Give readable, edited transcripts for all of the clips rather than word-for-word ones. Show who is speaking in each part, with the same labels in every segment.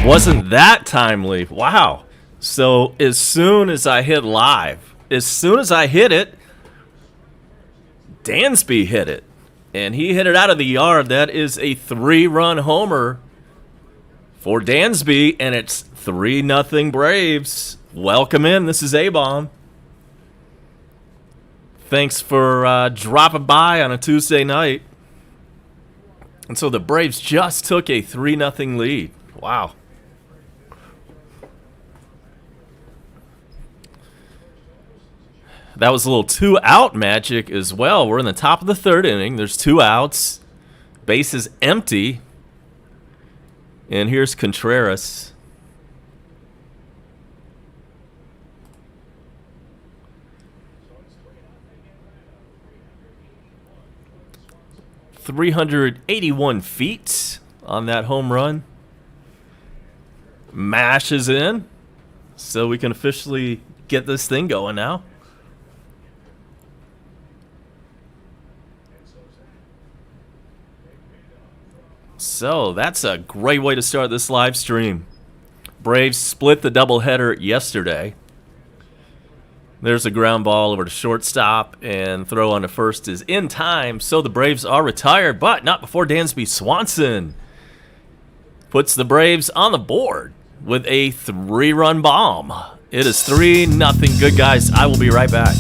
Speaker 1: Wasn't that timely? Wow. So as soon as I hit live, as soon as I hit it, Dansby hit it. And he hit it out of the yard. That is a 3-run homer for Dansby, and it's 3-0 Braves. Welcome in. This is A-Bomb. Thanks for dropping by on a Tuesday night. And so the Braves just took a 3-0 lead. Wow. That was a little 2-out magic as well. We're in the top of the 3rd inning. There's 2 outs. Base is empty. And here's Contreras. .381 feet on that home run. Mashes in. So we can officially get this thing going now. So that's a great way to start this live stream. Braves split the doubleheader yesterday. There's a ground ball over to shortstop, and throw on to first is in time. So the Braves are retired, but not before Dansby Swanson puts the Braves on the board with a 3-run bomb. It is 3-0. Good guys. I will be right back.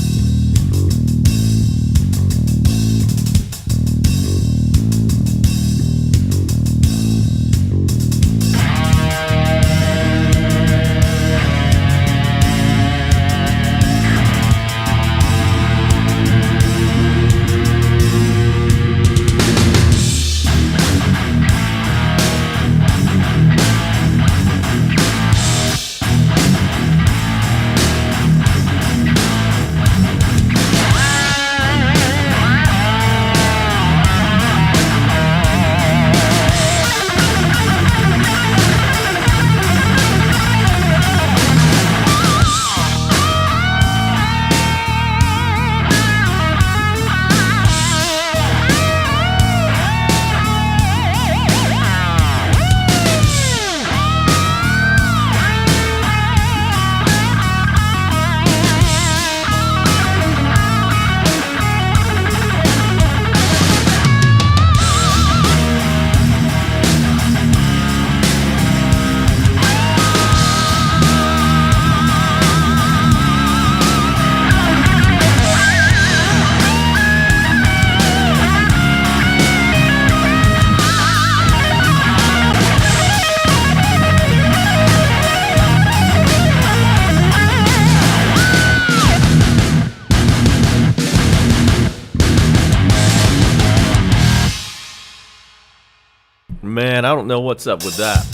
Speaker 1: Man, I don't know what's up with that.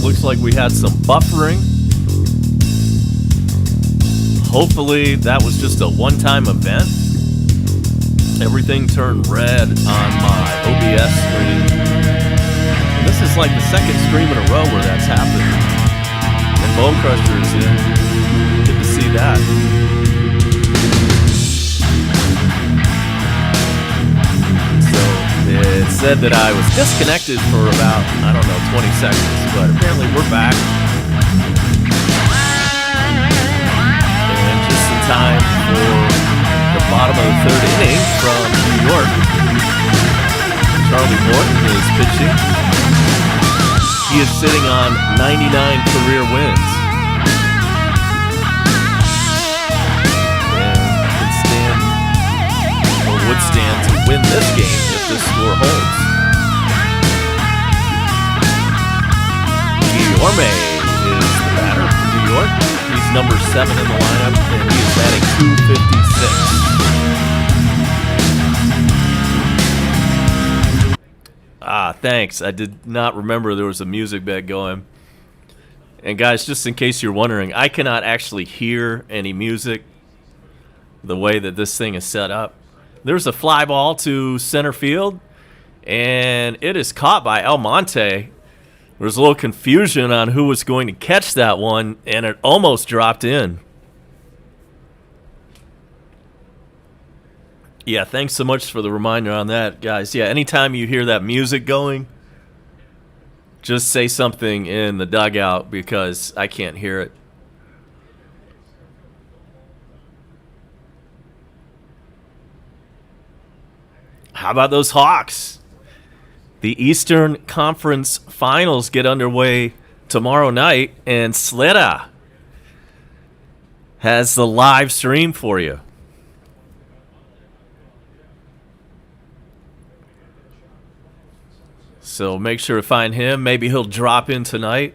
Speaker 1: Looks like we had some buffering. Hopefully that was just a one-time event. Everything turned red on my OBS screen. And this is like the 2nd stream in a row where that's happened. And Bone Crusher is in. Good to see that. It said that I was disconnected for about, 20 seconds, but apparently we're back. And just in time for the bottom of the 3rd inning from New York. Charlie Morton is pitching. He is sitting on 99 career wins. And can stand, or would stand to win this game if this score holds. Guillorme is the batter for New York. He's number 7 in the lineup, and he is batting .256. Thanks. I did not remember there was a music bed going. And guys, just in case you're wondering, I cannot actually hear any music the way that this thing is set up. There's a fly ball to center field, and it is caught by Almonte. There was a little confusion on who was going to catch that one, and it almost dropped in. Yeah, thanks so much for the reminder on that, guys. Yeah, anytime you hear that music going, Just say something in the dugout because I can't hear it. How about those Hawks? The Eastern Conference Finals get underway tomorrow night, and Slita has the live stream for you. So make sure to find him. Maybe he'll drop in tonight.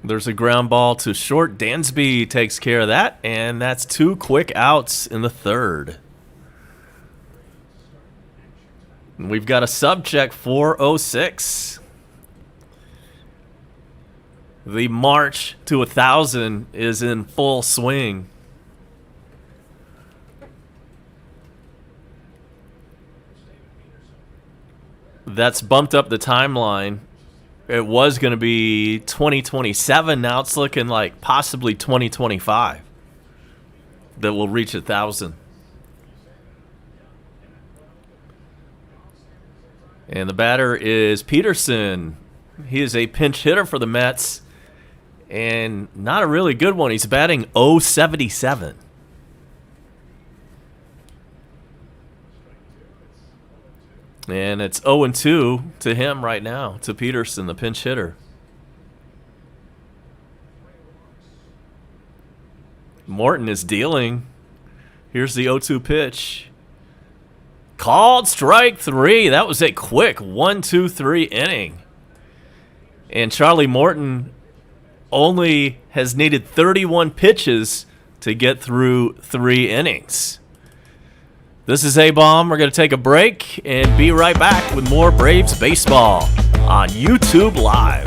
Speaker 1: There's a ground ball to short. Dansby takes care of that, and that's 2 quick outs in the third. And we've got a subject 406. The march to 1,000 is in full swing. That's bumped up the timeline. It was going to be 2027. Now it's looking like possibly 2025 that we'll reach 1,000. And the batter is Peterson. He is a pinch hitter for the Mets, and not a really good one. He's batting .077. And it's 0-2 to him right now, to Peterson, the pinch hitter. Morton is dealing. Here's the 0-2 pitch. Called strike 3. That was a quick 1-2-3 inning. And Charlie Morton only has needed 31 pitches to get through 3 innings. This is A-Bomb. We're going to take a break and be right back with more Braves baseball on YouTube Live.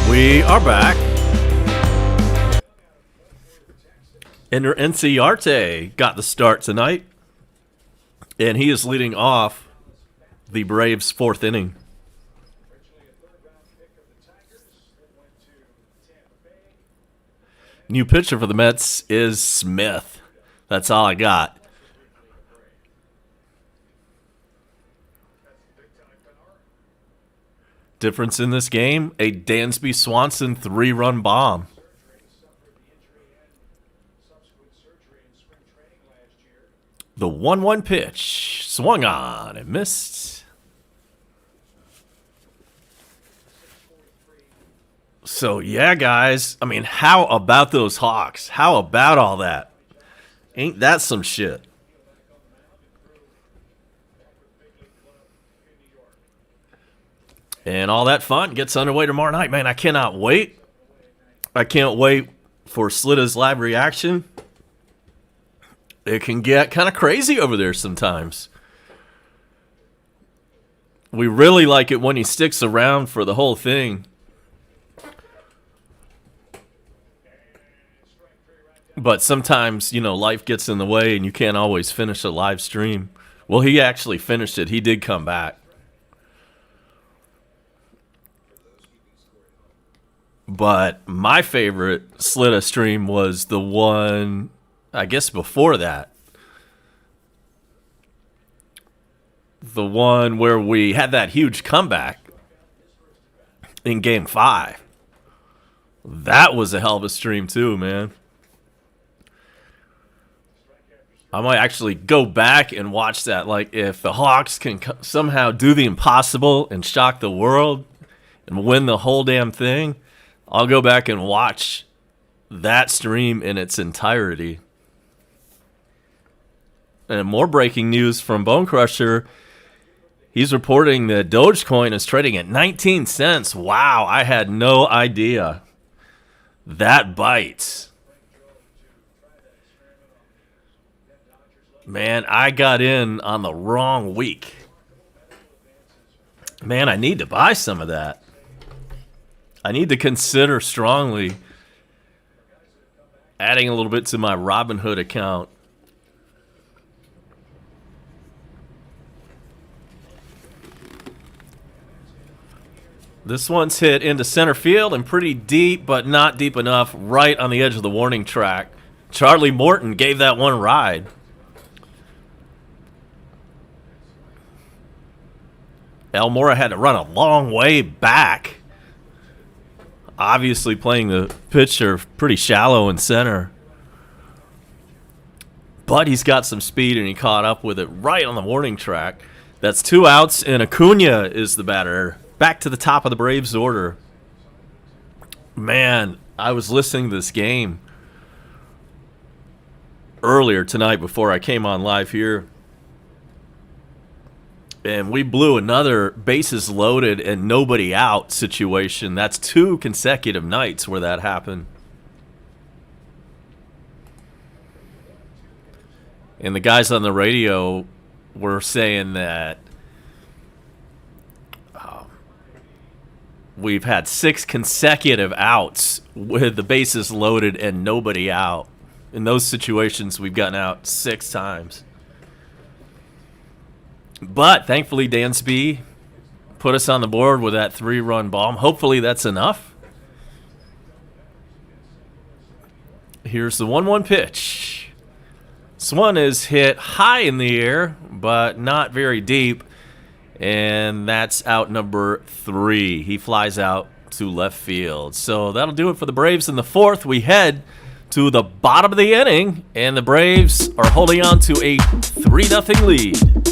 Speaker 1: We are back. Enter Enciarte got the start tonight, and he is leading off the Braves' 4th inning. New pitcher for the Mets is Smith. That's all I got. Difference in this game, a Dansby Swanson 3-run bomb. The 1-1 pitch swung on and missed. So, yeah, guys, I mean, how about those Hawks? How about all that? Ain't that some shit? And all that fun gets underway tomorrow night. Man, I cannot wait. I can't wait for Slitta's live reaction. It can get kind of crazy over there sometimes. We really like it when he sticks around for the whole thing. But sometimes, you know, life gets in the way and you can't always finish a live stream. Well, he actually finished it. He did come back. But my favorite Slitta stream was the one, I guess, before that. The one where we had that huge comeback in Game 5. That was a hell of a stream too, man. I might actually go back and watch that. Like, if the Hawks can somehow do the impossible and shock the world and win the whole damn thing, I'll go back and watch that stream in its entirety. And more breaking news from Bone Crusher. He's reporting that Dogecoin is trading at 19 cents. Wow, I had no idea. That bites. Man, I got in on the wrong week. Man, I need to buy some of that. I need to consider strongly adding a little bit to my Robinhood account. This one's hit into center field and pretty deep, but not deep enough, right on the edge of the warning track. Charlie Morton gave that one ride. Almora had to run a long way back. Obviously playing the pitcher pretty shallow in center. But he's got some speed and he caught up with it right on the warning track. That's 2 outs and Acuna is the batter. Back to the top of the Braves order. Man, I was listening to this game earlier tonight before I came on live here. And we blew another bases loaded and nobody out situation. That's 2 consecutive nights where that happened. And the guys on the radio were saying that we've had 6 consecutive outs with the bases loaded and nobody out. In those situations, we've gotten out 6 times. But thankfully, Dansby put us on the board with that 3-run bomb. Hopefully that's enough. Here's the 1-1 pitch. This one is hit high in the air, but not very deep. And that's out number 3. He flies out to left field. So that'll do it for the Braves in the 4th. We head to the bottom of the inning, and the Braves are holding on to a 3-0 lead.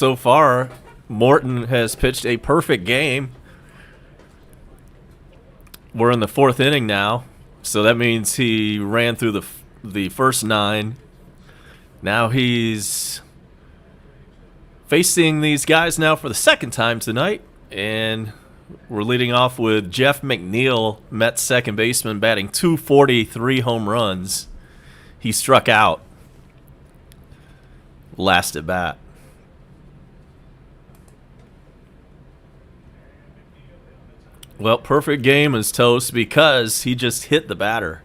Speaker 1: so far, Morton has pitched a perfect game. We're in the 4th inning now, so that means he ran through the first 9. Now he's facing these guys now for the 2nd time tonight, and we're leading off with Jeff McNeil, Mets second baseman, batting .243, home runs. He struck out last at bat. Well, perfect game is toast because he just hit the batter.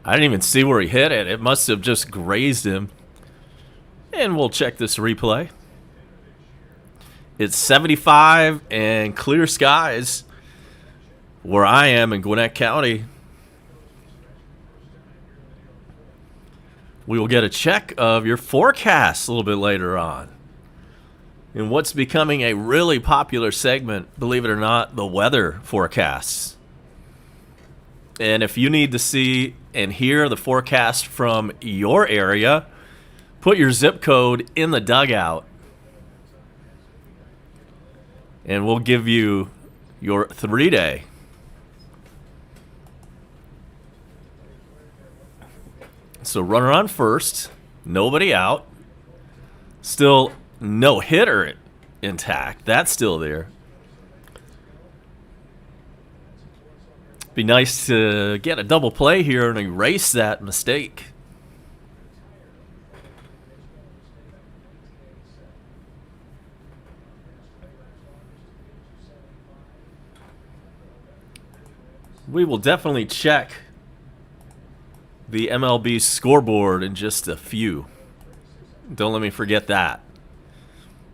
Speaker 1: I didn't even see where he hit it. It must have just grazed him. And we'll check this replay. It's 75 and clear skies where I am in Gwinnett County. We will get a check of your forecast a little bit later on. In what's becoming a really popular segment, believe it or not, the weather forecasts. And if you need to see and hear the forecast from your area, put your zip code in the dugout. And we'll give you your 3-day. So runner on first, nobody out. Still no hitter intact. That's still there. Be nice to get a double play here and erase that mistake. We will definitely check the MLB scoreboard in just a few. Don't let me forget that.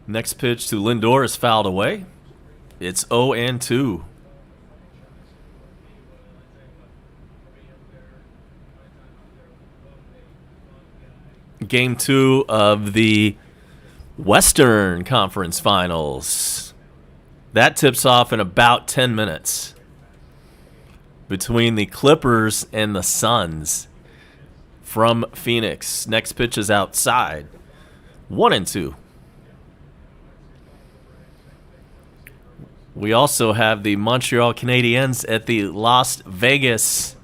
Speaker 1: Next pitch to Lindor is fouled away. It's 0-2. Game 2 of the Western Conference Finals. That tips off in about 10 minutes between the Clippers and the Suns from Phoenix. Next pitch is outside. 1-2. We also have the Montreal Canadiens at the Las Vegas,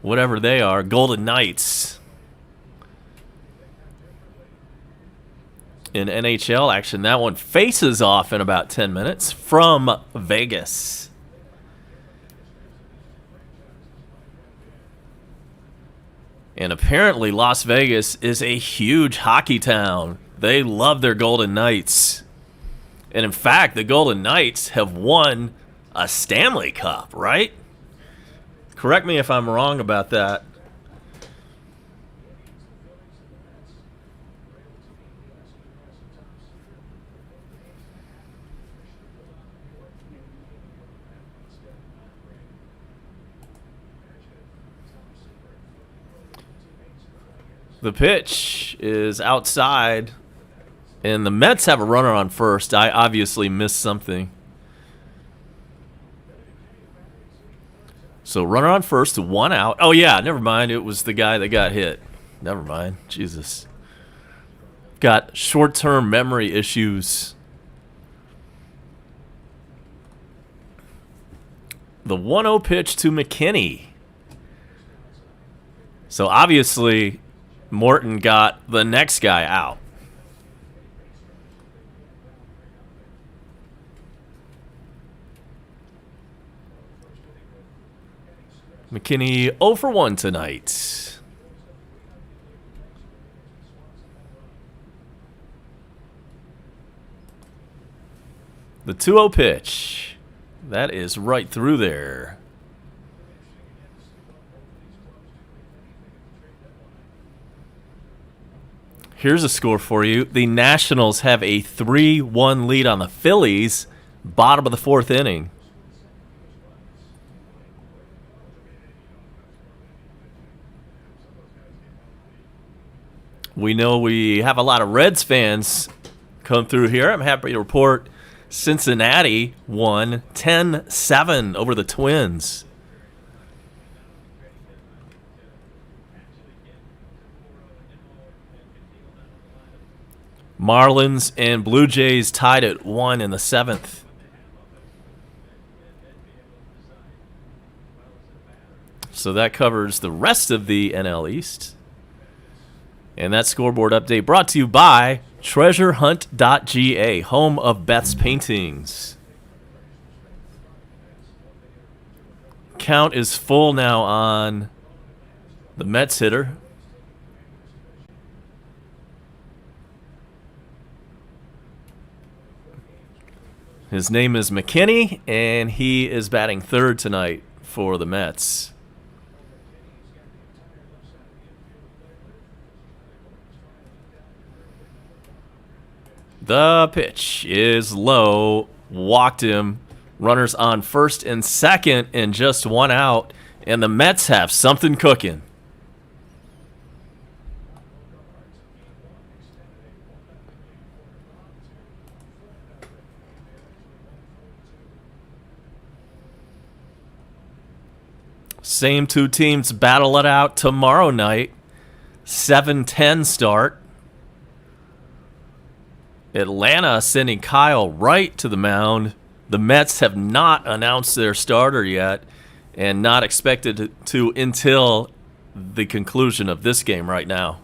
Speaker 1: whatever they are, Golden Knights. In NHL action, that one faces off in about 10 minutes from Vegas. And apparently Las Vegas is a huge hockey town. They love their Golden Knights. And in fact, the Golden Knights have won a Stanley Cup, right? Correct me if I'm wrong about that. The pitch is outside, and the Mets have a runner on first. I obviously missed something. So runner on first, 1 out. Oh, yeah, never mind. It was the guy that got hit. Never mind. Jesus. Got short-term memory issues. The 1-0 pitch to McKinney. So obviously Morton got the next guy out. McKinney 0 for 1 tonight. The 2-0 pitch. That is right through there. Here's a score for you. The Nationals have a 3-1 lead on the Phillies, bottom of the 4th inning. We know we have a lot of Reds fans come through here. I'm happy to report Cincinnati won 10-7 over the Twins. Marlins and Blue Jays tied at 1 in the 7th. So that covers the rest of the NL East. And that scoreboard update brought to you by TreasureHunt.ga, home of Beth's Paintings. Count is full now on the Mets hitter. His name is McKinney, and he is batting third tonight for the Mets. The pitch is low, walked him. Runners on first and second, and just one out. And the Mets have something cooking. Same two teams battle it out tomorrow night. 7:10 start. Atlanta sending Kyle Wright to the mound. The Mets have not announced their starter yet, and not expected to until the conclusion of this game right now.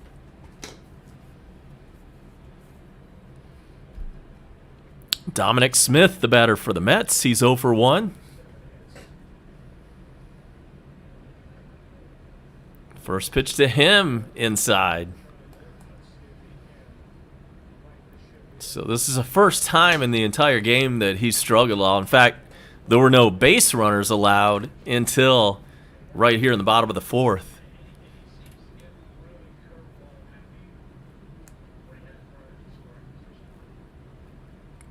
Speaker 1: Dominic Smith, the batter for the Mets. He's 0 for 1. First pitch to him inside. So this is the first time in the entire game that he struggled all. In fact, there were no base runners allowed until right here in the bottom of the 4th.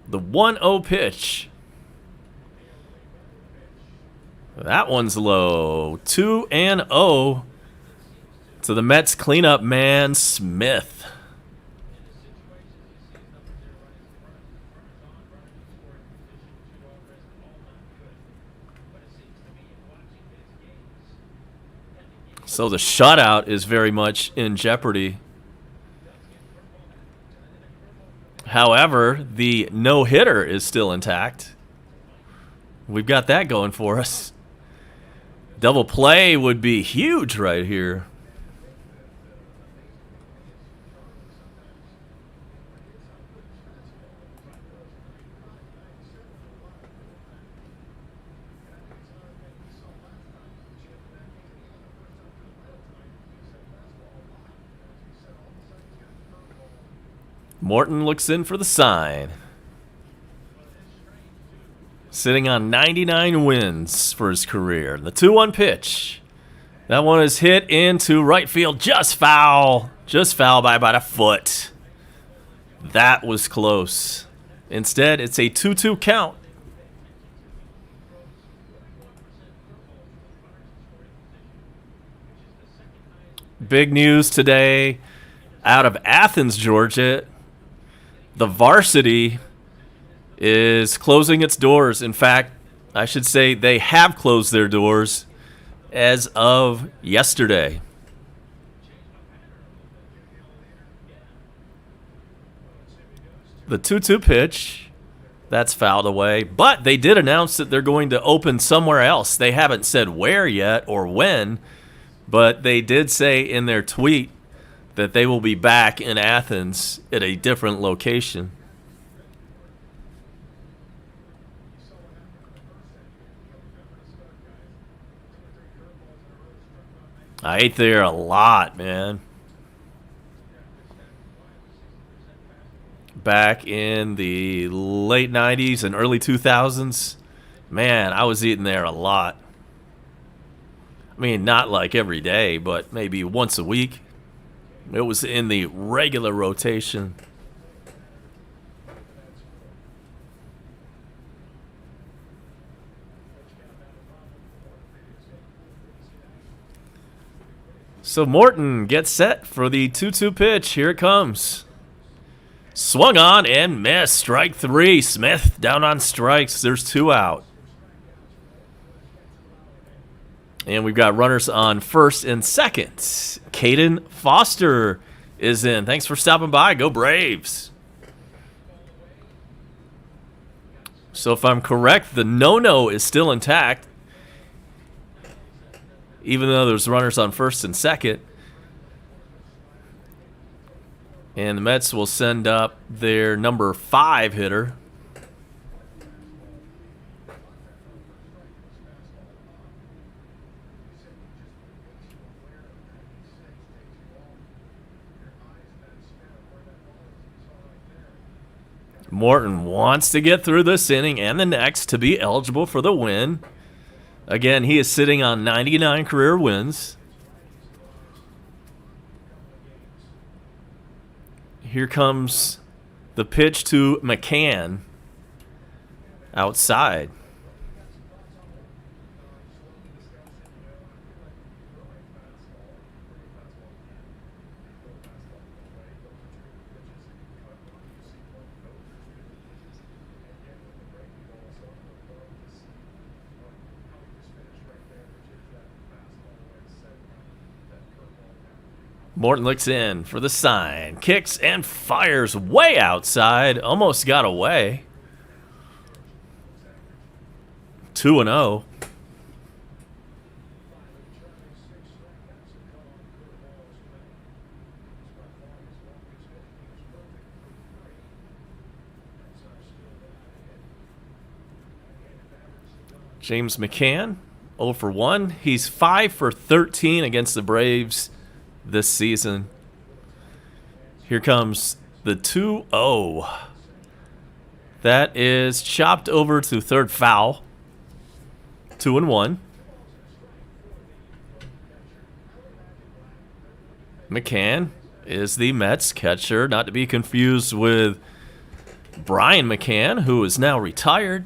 Speaker 1: The 1-0 pitch. That one's low. 2-0 to the Mets cleanup man, Smith. So the shutout is very much in jeopardy. However, the no-hitter is still intact. We've got that going for us. Double play would be huge right here. Morton looks in for the sign. Sitting on 99 wins for his career. The 2-1 pitch. That one is hit into right field. Just foul. Just foul by about a foot. That was close. Instead, it's a 2-2 count. Big news today out of Athens, Georgia. The varsity is closing its doors. In fact, I should say they have closed their doors as of yesterday. The 2-2 pitch, that's fouled away. But they did announce that they're going to open somewhere else. They haven't said where yet or when, but they did say in their tweet that they will be back in Athens at a different location. I ate there a lot, man. Back in the late 90s and early 2000s, man, I was eating there a lot. I mean, not like every day, but maybe once a week. It was in the regular rotation. So Morton gets set for the 2-2 pitch. Here it comes. Swung on and missed. Strike 3. Smith down on strikes. There's 2 out. And we've got runners on first and second. Caden Foster is in. Thanks for stopping by. Go Braves. So if I'm correct, the no-no is still intact, even though there's runners on first and second. And the Mets will send up their number 5 hitter. Morton wants to get through this inning and the next to be eligible for the win. Again, he is sitting on 99 career wins. Here comes the pitch to McCann outside. Morton looks in for the sign, kicks and fires way outside, almost got away. 2-0. James McCann, 0 for 1. He's 5 for 13 against the Braves this season. Here comes the 2-0. That is chopped over to third foul. 2-1. McCann is the Mets catcher, not to be confused with Brian McCann, who is now retired.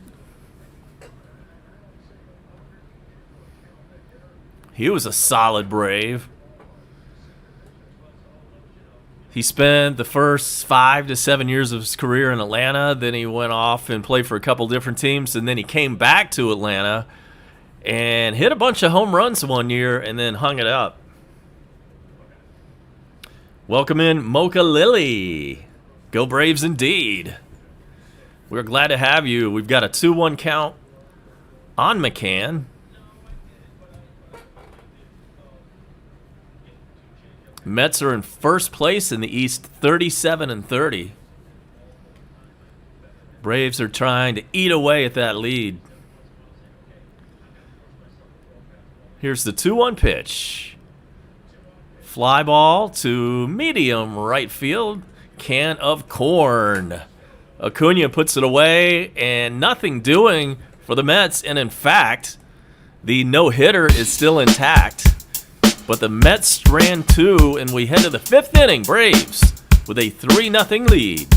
Speaker 1: He was a solid Brave. He spent the first 5 to 7 years of his career in Atlanta. Then he went off and played for a couple different teams. And then he came back to Atlanta and hit a bunch of home runs one year and then hung it up. Welcome in Mocha Lily. Go Braves indeed. We're glad to have you. We've got a 2-1 count on McCann. Mets are in first place in the East, 37-30. Braves are trying to eat away at that lead. Here's the 2-1 pitch. Fly ball to medium right field. Can of corn. Acuna puts it away, and nothing doing for the Mets. And in fact, the no-hitter is still intact. But the Mets strand 2, and we head to the 5th inning. Braves with a 3-0 lead.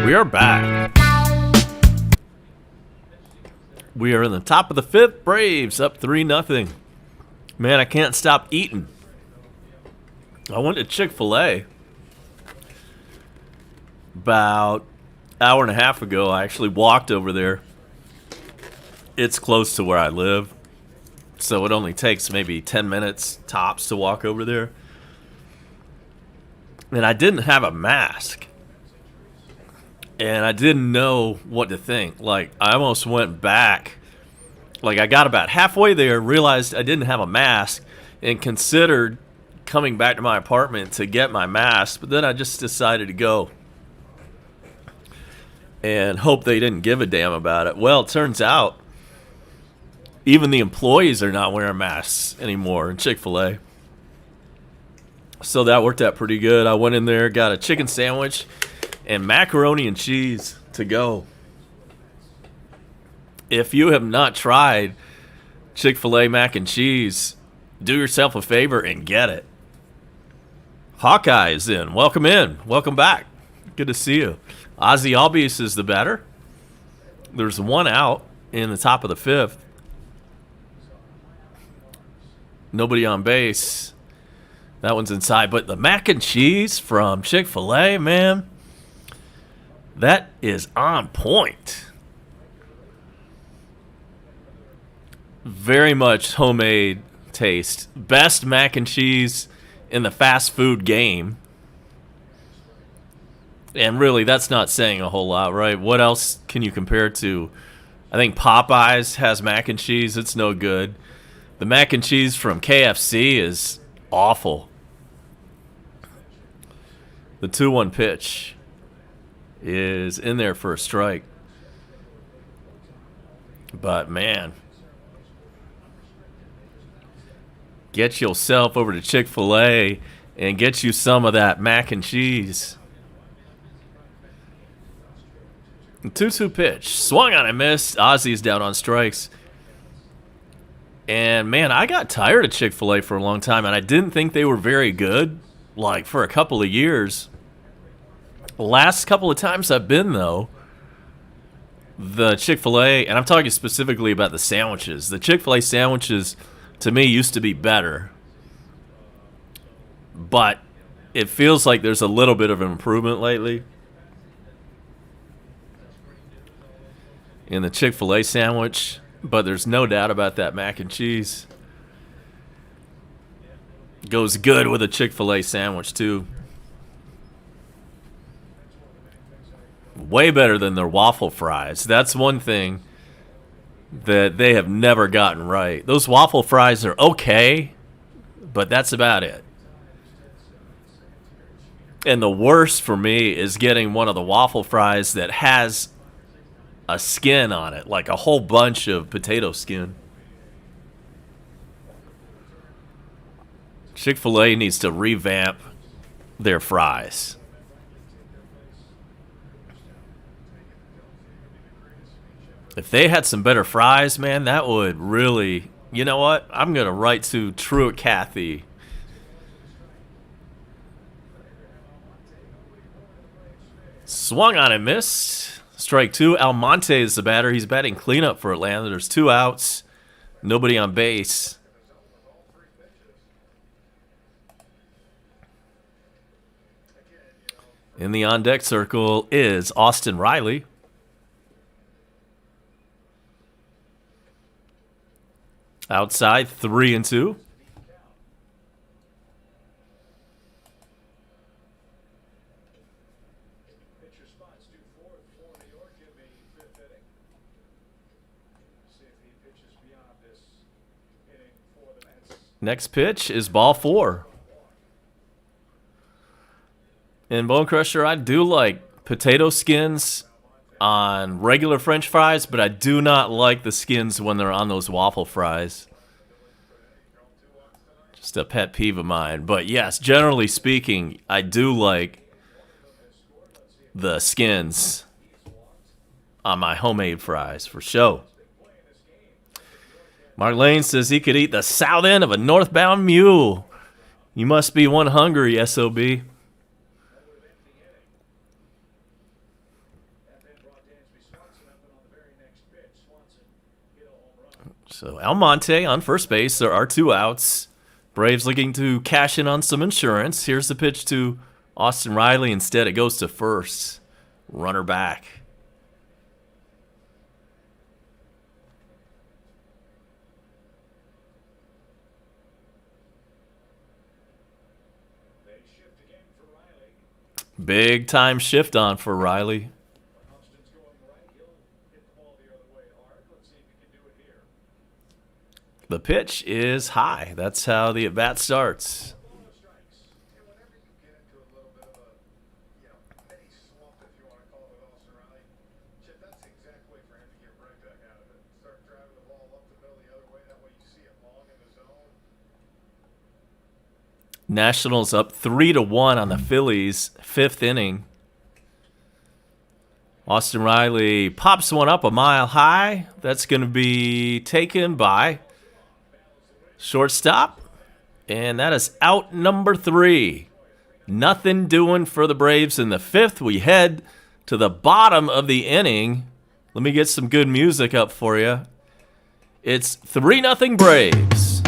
Speaker 1: We are back. We are in the top of the fifth. Braves up 3-0. Man, I can't stop eating. I went to Chick-fil-A about an hour and a half ago. I actually walked over there. It's close to where I live, so it only takes maybe 10 minutes tops to walk over there. And I didn't have a mask. And I didn't know what to think. Like, I almost went back. Like, I got about halfway there, realized I didn't have a mask, and considered coming back to my apartment to get my mask. But then I just decided to go and hope they didn't give a damn about it. Well, it turns out even the employees are not wearing masks anymore in Chick-fil-A. So that worked out pretty good. I went in there, got a chicken sandwich and macaroni and cheese to go. If you have not tried Chick-fil-A mac and cheese, do yourself a favor and get it. Hawkeye is in. Welcome in. Welcome back. Good to see you. Ozzy Albies is the batter. There's one out in the top of the fifth. Nobody on base. That one's inside. But the mac and cheese from Chick-fil-A, man, that is on point. Very much homemade taste. Best mac and cheese in the fast food game. And really, that's not saying a whole lot, right? What else can you compare it to? I think Popeyes has mac and cheese. It's no good. The mac and cheese from KFC is awful. The 2-1 pitch is in there for a strike. But, man, get yourself over to Chick-fil-A and get you some of that mac and cheese. The 2-2 pitch. Swung on and missed. Ozzy's down on strikes. And, man, I got tired of Chick-fil-A for a long time, and I didn't think they were very good, like, for a couple of years. Last couple of times I've been, though, the Chick-fil-A, and I'm talking specifically about the sandwiches. The Chick-fil-A sandwiches, to me, used to be better. But it feels like there's a little bit of an improvement lately in the Chick-fil-A sandwich. But there's no doubt about that mac and cheese. Goes good with a Chick-fil-A sandwich, too. Way better than their waffle fries. That's one thing that they have never gotten right. Those waffle fries are okay, but that's about it. And the worst for me is getting one of the waffle fries that has a skin on it, like a whole bunch of potato skin. Chick-fil-A needs to revamp their fries. If they had some better fries, man, that would really... You know what? I'm going to write to Truett Cathy. Swung on and missed. Strike two. Almonte is the batter. He's batting cleanup for Atlanta. There's 2 outs. Nobody on base. In the on-deck circle is Austin Riley. Outside, 3-2. Next pitch is ball 4. And Bone Crusher, I do like potato skins on regular French fries, but I do not like the skins when they're on those waffle fries. Just a pet peeve of mine. But yes, generally speaking, I do like the skins on my homemade fries for sure. Mark Lane says he could eat the south end of a northbound mule. You must be one hungry, SOB. So Almonte on first base. There are 2 outs. Braves looking to cash in on some insurance. Here's the pitch to Austin Riley. Instead, it goes to first. Runner back. Big time shift on for Riley. The pitch is high. That's how the at-bat starts. Nationals up 3-1 on the Phillies, 5th inning. Austin Riley pops one up a mile high. That's going to be taken by shortstop. And that is out number 3. Nothing doing for the Braves in the 5th. We head to the bottom of the inning. Let me get some good music up for you. It's 3-0 Braves.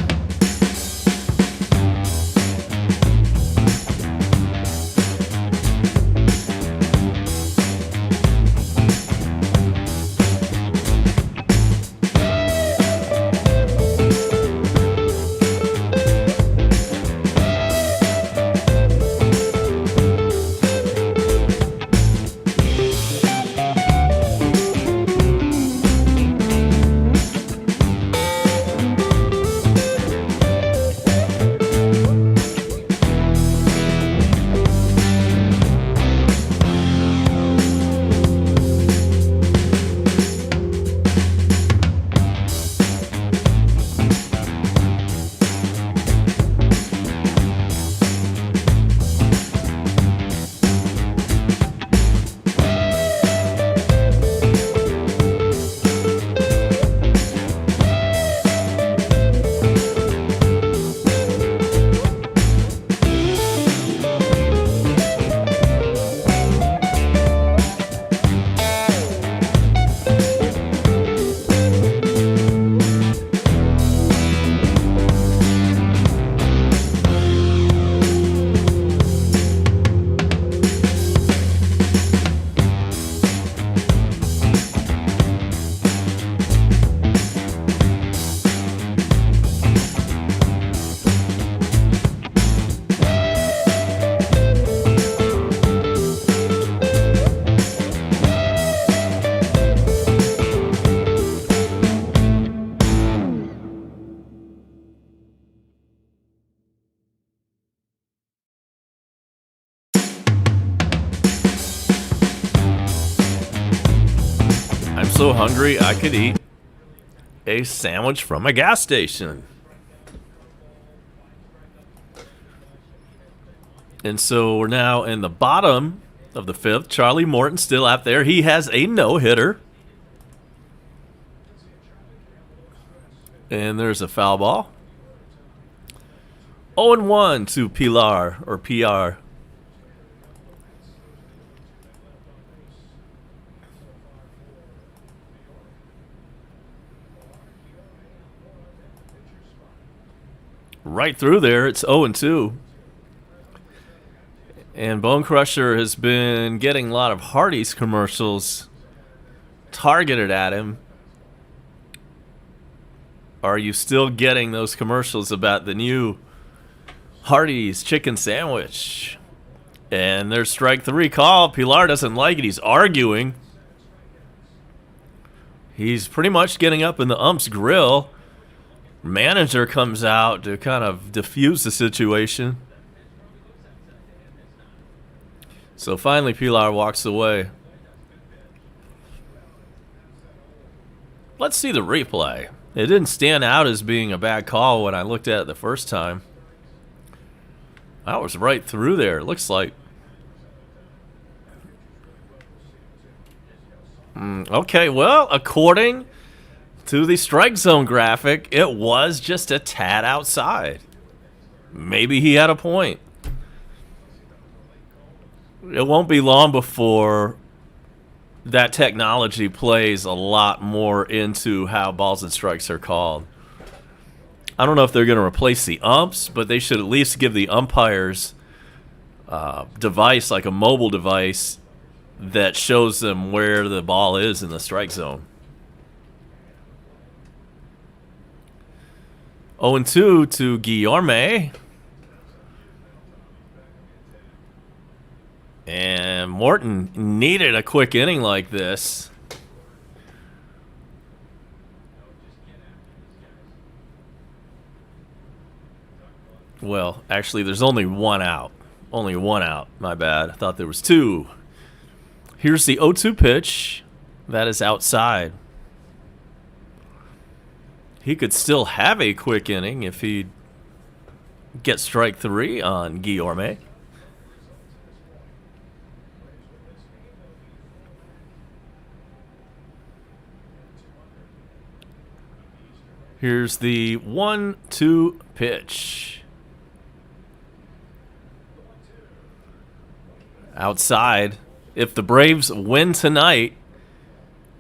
Speaker 1: So hungry I could eat a sandwich from a gas station. And so we're now in the bottom of the 5th. Charlie Morton still out there. He has a no-hitter. And there's a foul ball. 0-1 to Pilar, or PR. Right through there, it's 0-2. And Bone Crusher has been getting a lot of Hardee's commercials targeted at him. Are you still getting those commercials about the new Hardee's chicken sandwich? And there's strike 3 call. Pilar doesn't like it. He's arguing. He's pretty much getting up in the ump's grill. Manager comes out to kind of diffuse the situation. So finally Pilar walks away. Let's see the replay. It didn't stand out as being a bad call when I looked at it the first time. That was right through there, it looks like. Okay, well, according to the strike zone graphic, it was just a tad outside. Maybe he had a point. It won't be long before that technology plays a lot more into how balls and strikes are called. I don't know if they're going to replace the umps, but they should at least give the umpires device, like a mobile device, that shows them where the ball is in the strike zone. 0-2 to Guillorme. And Morton needed a quick inning like this. Well, actually, there's only one out. Only one out. My bad. I thought there was two. Here's the 0-2 pitch. That is outside. He could still have a quick inning if he gets strike three on Guillorme. Here's the 1-2 pitch. Outside. If the Braves win tonight,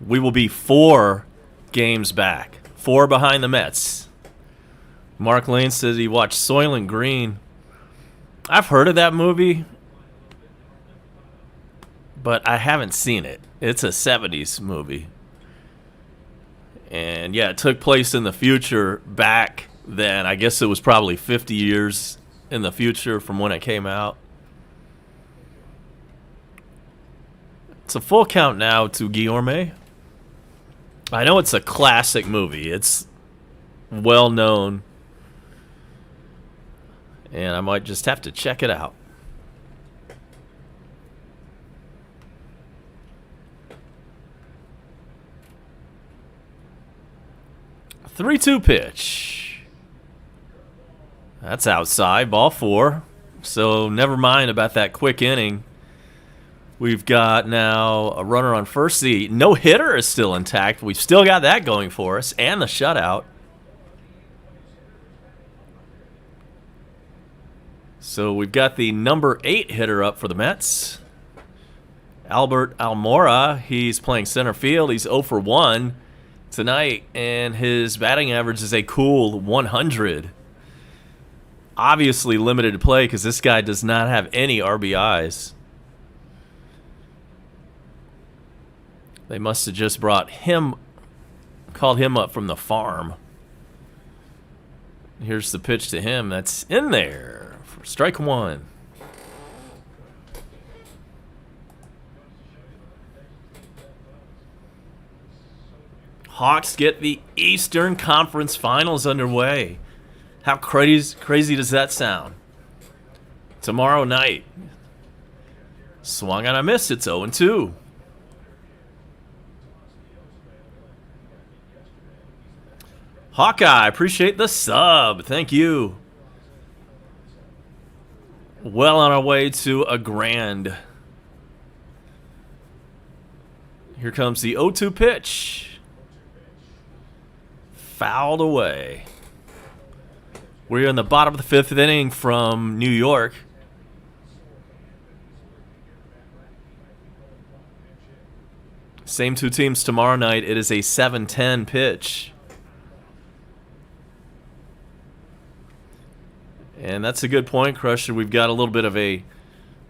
Speaker 1: we will be 4 games back. 4 behind the Mets. Mark Lane says he watched Soylent Green. I've heard of that movie, but I haven't seen it. It's a 70s movie. And yeah, it took place in the future back then. I guess it was probably 50 years in the future from when it came out. It's a full count now to Guillorme. I know it's a classic movie. It's well known. And I might just have to check it out. 3-2 pitch. That's outside, ball 4. So never mind about that quick inning. We've got now a runner on first. The no-hitter is still intact. We've still got that going for us, and the shutout. So we've got the number 8 hitter up for the Mets. Albert Almora, he's playing center field. He's 0 for 1 tonight, and his batting average is a cool 100. Obviously limited to play because this guy does not have any RBIs. They must have just called him up from the farm. Here's the pitch to him. That's in there for strike 1. Hawks get the Eastern Conference Finals underway. How crazy does that sound? Tomorrow night. Swung on a miss. It's 0-2. Hawkeye, appreciate the sub. Thank you. Well on our way to a grand. Here comes the 0-2 pitch. Fouled away. We're in the bottom of the 5th inning from New York. Same 2 teams tomorrow night. It is a 7-10 pitch. And that's a good point, Crusher. We've got a little bit of a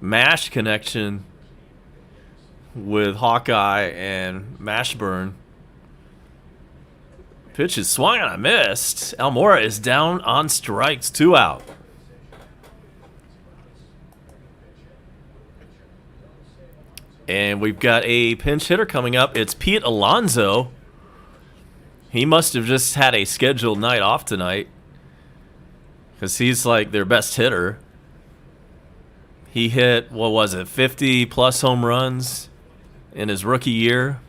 Speaker 1: mash connection with Hawkeye and Mashburn. Pitch is swung on a missed. Almora is down on strikes. 2 out. And we've got a pinch hitter coming up. It's Pete Alonso. He must have just had a scheduled night off tonight, because he's like their best hitter. He hit, 50-plus home runs in his rookie year.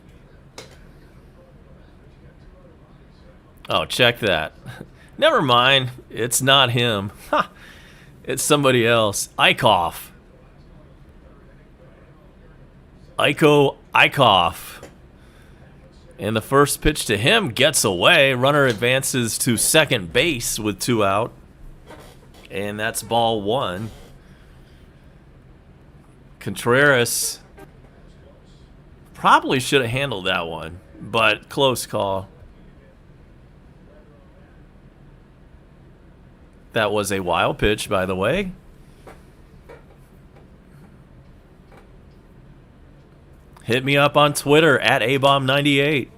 Speaker 1: Oh, check that. Never mind. It's not him. It's somebody else. Eichhoff. Eichhoff. And the first pitch to him gets away. Runner advances to second base with 2 out. And that's ball 1. Contreras Probably should have handled that one, but close call. That was a wild pitch, by the way. Hit me up on Twitter at abomb98.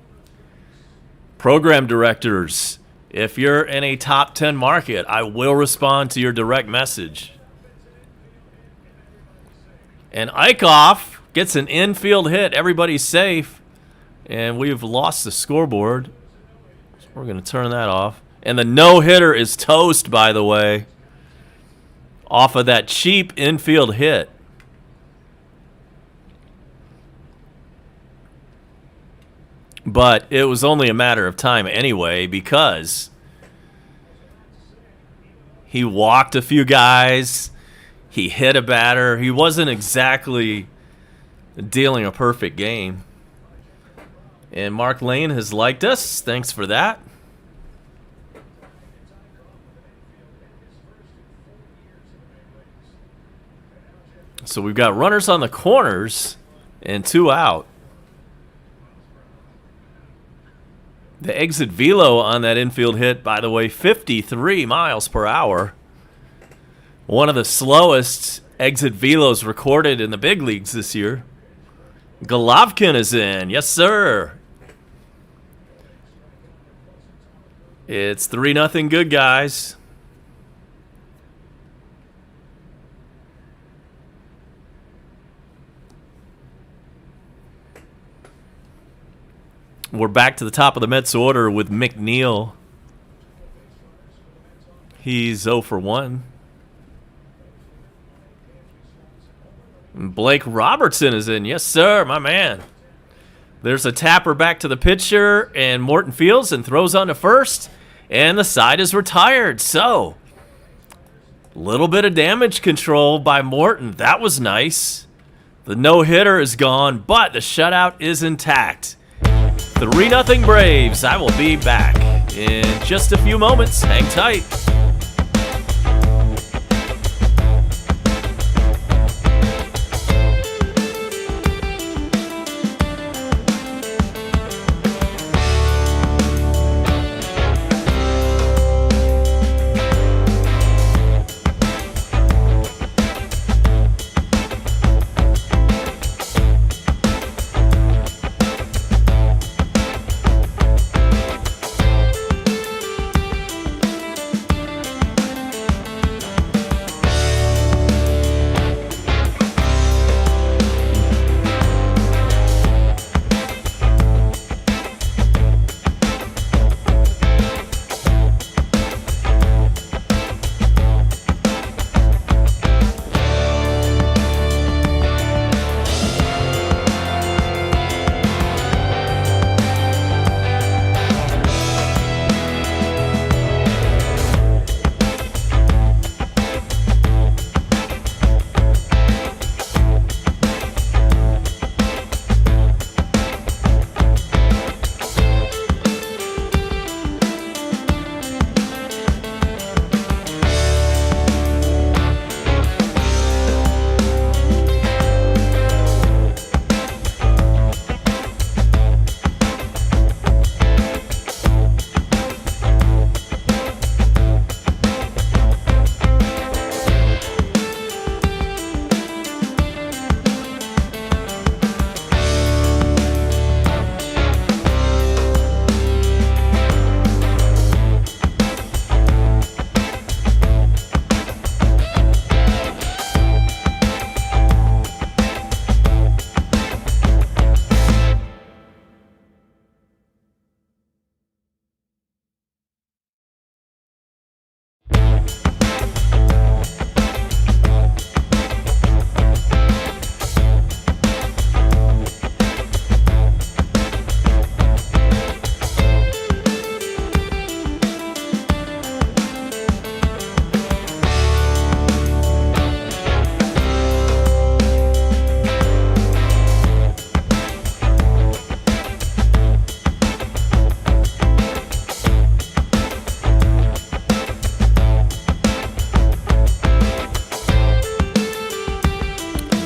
Speaker 1: Program directors, if you're in a top 10 market, I will respond to your direct message. And Eichhoff gets an infield hit. Everybody's safe. And we've lost the scoreboard. So we're going to turn that off. And the no-hitter is toast, by the way, off of that cheap infield hit. But it was only a matter of time anyway, because he walked a few guys. He hit a batter. He wasn't exactly dealing a perfect game. And Mark Lane has liked us. Thanks for that. So we've got runners on the corners and 2 out. The exit velo on that infield hit, by the way, 53 miles per hour. One of the slowest exit velos recorded in the big leagues this year. Golovkin is in. Yes, sir. It's 3-0 good, guys. We're back to the top of the Mets order with McNeil. He's 0 for 1. Blake Robertson is in. Yes, sir, my man. There's a tapper back to the pitcher, and Morton fields and throws on to first, and the side is retired. So, a little bit of damage control by Morton. That was nice. The no-hitter is gone, but the shutout is intact. 3-0 Braves. I will be back in just a few moments. Hang tight.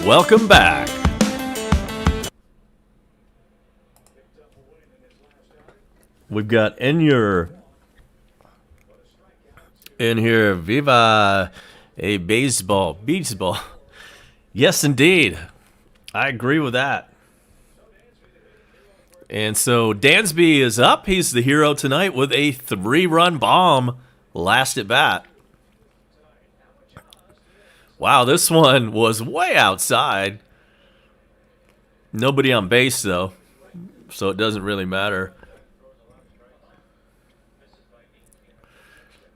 Speaker 1: Welcome back. We've got in here, Viva a baseball. Yes, indeed. I agree with that. And so Dansby is up. He's the hero tonight with a 3-run bomb last at bat. Wow, this one was way outside. Nobody on base, though, so it doesn't really matter.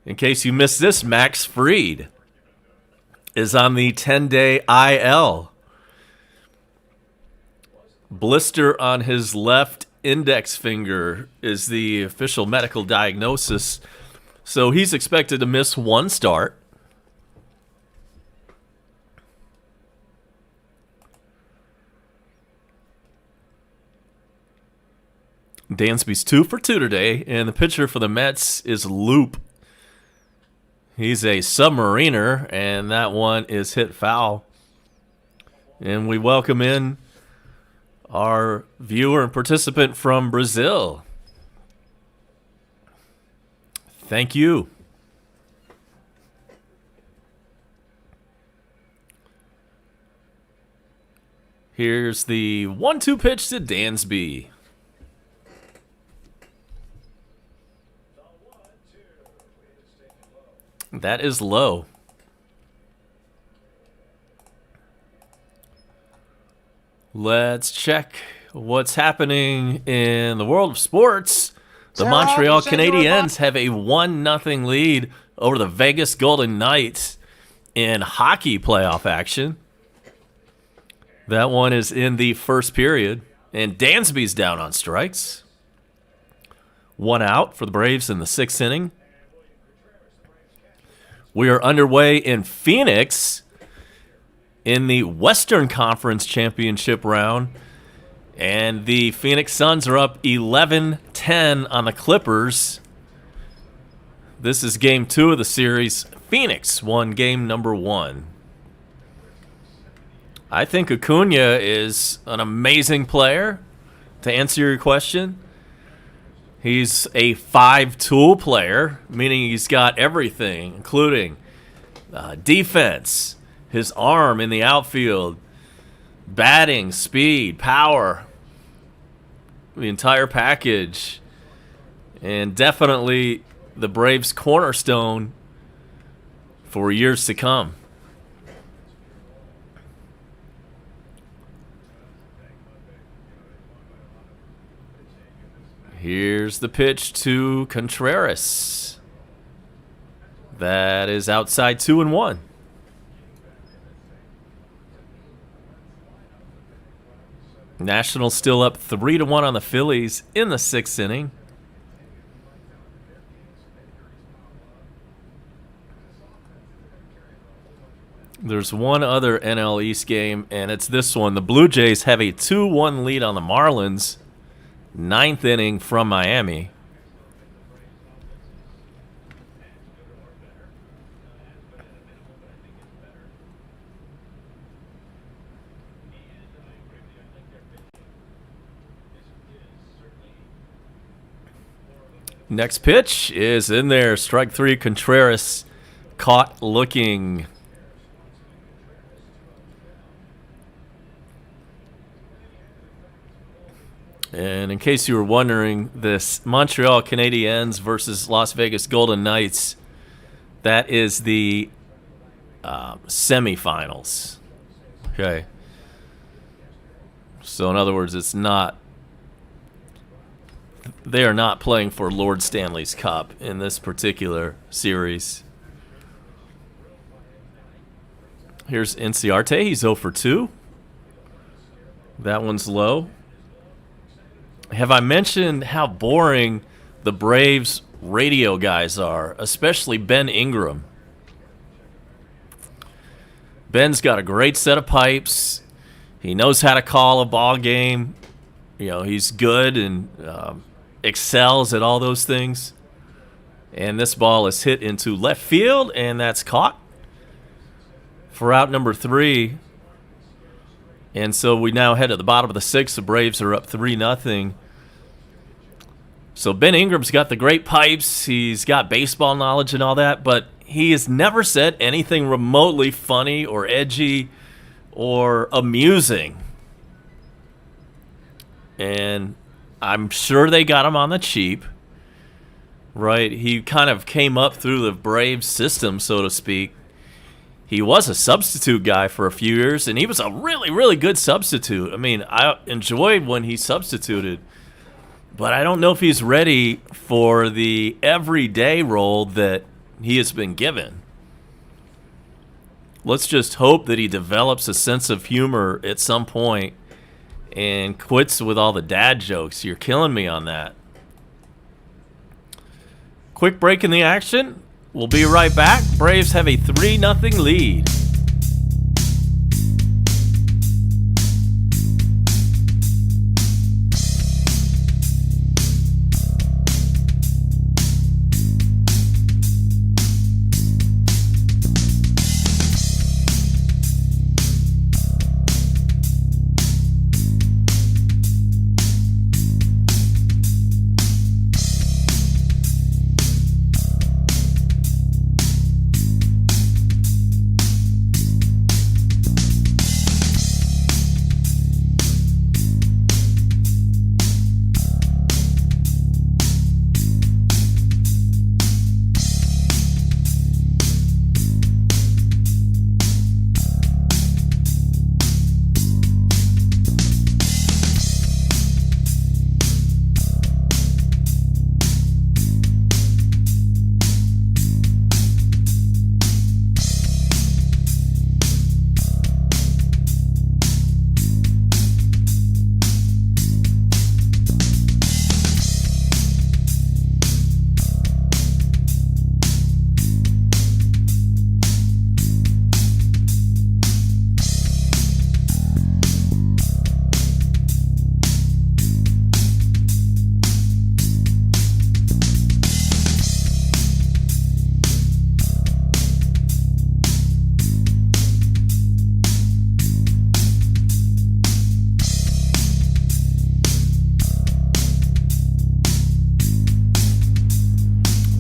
Speaker 1: In case you missed this, Max Fried is on the 10-day IL. Blister on his left index finger is the official medical diagnosis. So he's expected to miss one start. Dansby's 2 for 2 today, and the pitcher for the Mets is Loop. He's a submariner, and that one is hit foul. And we welcome in our viewer and participant from Brazil. Thank you. Here's the 1-2 pitch to Dansby. That is low. Let's check what's happening in the world of sports. The Montreal Canadiens have a 1-0 lead over the Vegas Golden Knights in hockey playoff action. That one is in the first period, and Dansby's down on strikes. 1 out for the Braves in the 6th inning. We are underway in Phoenix in the Western Conference Championship round, and the Phoenix Suns are up 11-10 on the Clippers. This is game 2 of the series. Phoenix won game number 1. I think Acuna is an amazing player, to answer your question. He's a 5-tool player, meaning he's got everything, including defense, his arm in the outfield, batting, speed, power, the entire package, and definitely the Braves' cornerstone for years to come. Here's the pitch to Contreras. That is outside 2-1. Nationals still up 3-1 on the Phillies in the 6th inning. There's one other NL East game, and it's this one. The Blue Jays have a 2-1 lead on the Marlins. 9th inning from Miami. Next pitch is in there. Strike 3, Contreras caught looking. And in case you were wondering, this Montreal Canadiens versus Las Vegas Golden Knights, that is the semifinals. Okay. So in other words, it's not, they are not playing for Lord Stanley's Cup in this particular series. Here's Inciarte. He's 0 for 2. That one's low. Have I mentioned how boring the Braves radio guys are, especially Ben Ingram? Ben's got a great set of pipes. He knows how to call a ball game. You know, he's good and excels at all those things. And this ball is hit into left field, and that's caught for out number 3. And so we now head to the bottom of the 6th. The Braves are up 3-0. So Ben Ingram's got the great pipes. He's got baseball knowledge and all that, but he has never said anything remotely funny or edgy or amusing. And I'm sure they got him on the cheap, right? He kind of came up through the Braves system, so to speak. He was a substitute guy for a few years, and he was a really, really good substitute. I mean, I enjoyed when he substituted, but I don't know if he's ready for the everyday role that he has been given. Let's just hope that he develops a sense of humor at some point and quits with all the dad jokes. You're killing me on that. Quick break in the action. We'll be right back. Braves have a 3-0 lead.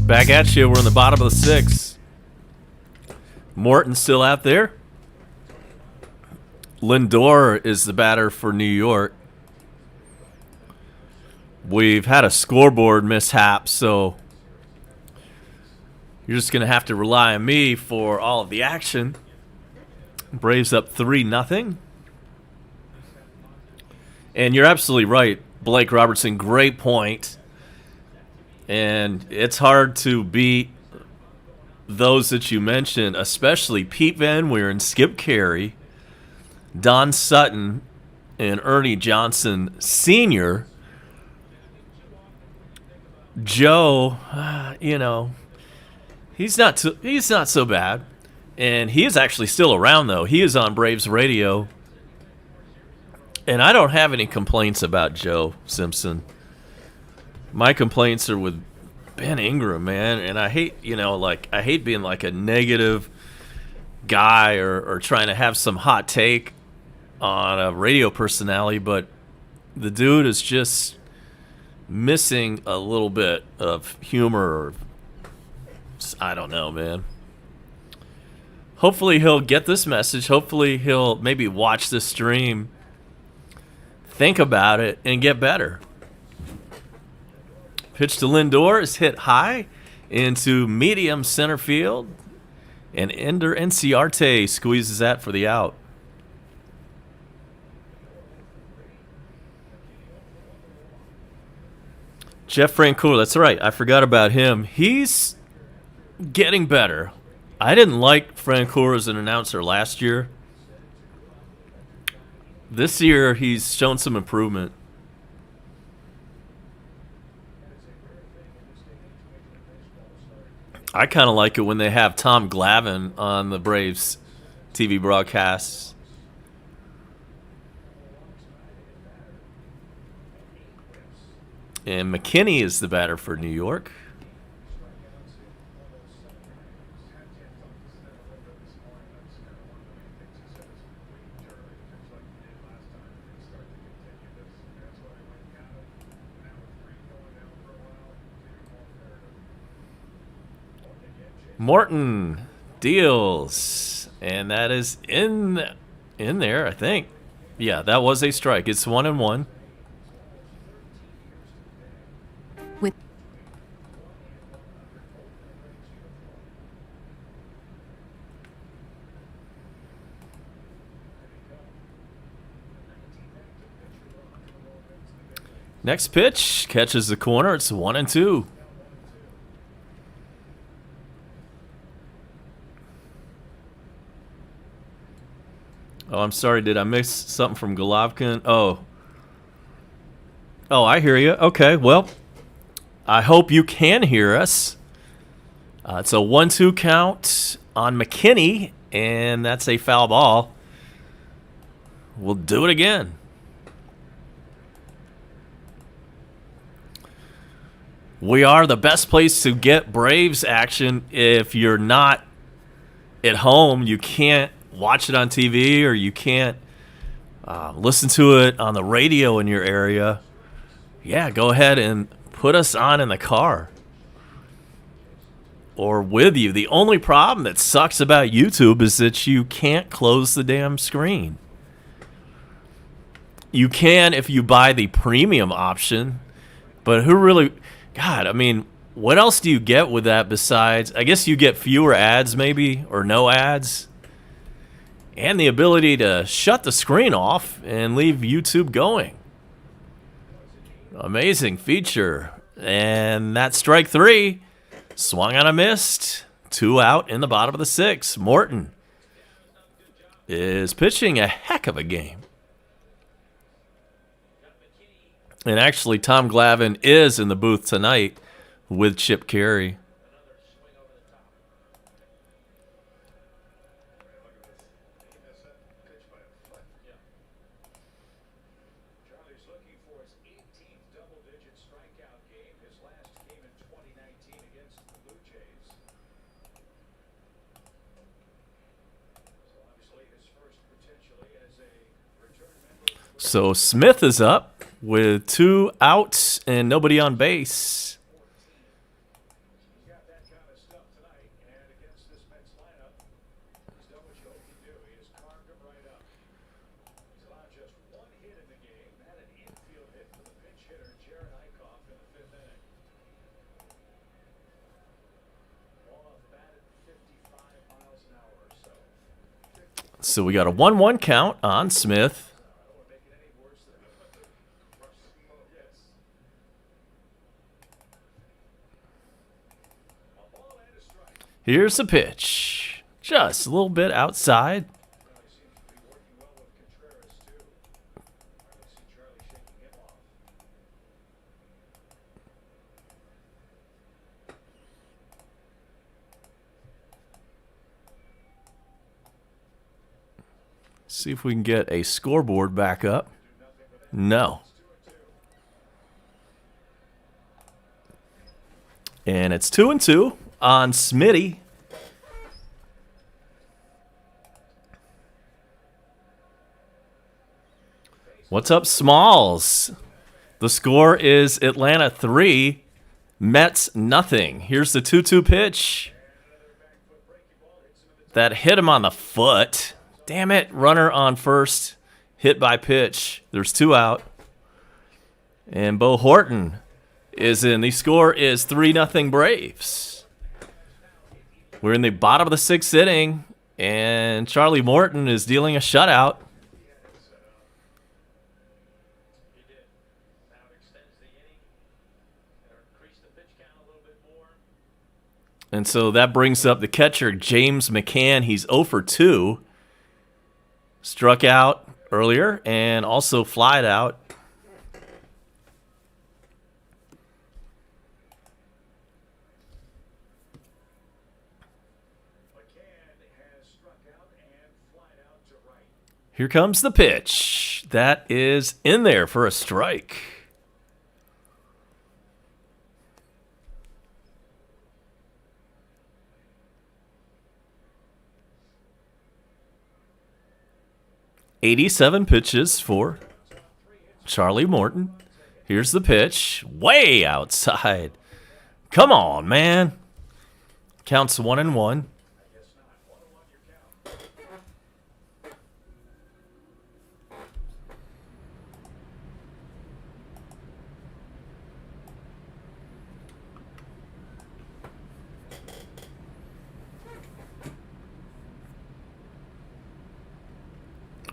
Speaker 1: Back at you. We're in the bottom of the 6th. Morton's still out there. Lindor is the batter for New York. We've had a scoreboard mishap, so you're just going to have to rely on me for all of the action. Braves up 3-0. And you're absolutely right, Blake Robertson. Great point. And it's hard to beat those that you mentioned, especially Pete Van Weeren, Skip Carey, Don Sutton, and Ernie Johnson Sr. Joe, he's not so bad. And he is actually still around, though. He is on Braves radio. And I don't have any complaints about Joe Simpson. My complaints are with Ben Ingram, man, and I hate, I hate being like a negative guy or trying to have some hot take on a radio personality, but the dude is just missing a little bit of humor, or I don't know, man. Hopefully he'll get this message. Hopefully he'll maybe watch this stream, think about it, and get better. Pitch to Lindor is hit high into medium center field, and Ender Enciarte squeezes that for the out. Jeff Francoeur, that's right. I forgot about him. He's getting better. I didn't like Francoeur as an announcer last year. This year, he's shown some improvement. I kind of like it when they have Tom Glavine on the Braves TV broadcasts. And McKinney is the batter for New York. Morton deals, and that is in there, I think. Yeah, that was a strike. It's 1-1.
Speaker 2: With
Speaker 1: Next pitch catches the corner. It's 1-2. Oh, I'm sorry. Did I miss something from Golovkin? Oh, I hear you. Okay, well, I hope you can hear us. It's a 1-2 count on McKinney, and that's a foul ball. We'll do it again. We are the best place to get Braves action. If you're not at home, you can't watch it on TV, or you can't listen to it on the radio in your area. Yeah, go ahead and put us on in the car or with you. The only problem that sucks about YouTube is that you can't close the damn screen. You can if you buy the premium option, but who really... God, I mean, what else do you get with that besides... I guess you get fewer ads maybe, or no ads. And the ability to shut the screen off and leave YouTube going. Amazing feature. And that's strike 3. Swung on a missed. 2 out in the bottom of the 6th. Morton is pitching a heck of a game. And actually, Tom Glavine is in the booth tonight with Chip Carey. So Smith is up with 2 outs and nobody on base. So we got a 1-1 count on Smith. Here's the pitch. Just a little bit outside. See if we can get a scoreboard back up. No. And it's 2-2 on Smitty. What's up, Smalls? The score is Atlanta 3, Mets nothing. Here's the 2-2 pitch. That hit him on the foot. Damn it. Runner on first. Hit by pitch. There's 2 out. And Bo Horton is in. The score is 3-0 Braves. We're in the bottom of the 6th inning, and Charlie Morton is dealing a shutout. And so that brings up the catcher, James McCann. He's 0 for 2. Struck out earlier and also flied out. Here comes the pitch. That is in there for a strike. "87 pitches for Charlie Morton." Here's the pitch. Way outside. Come on, man. Counts 1-1.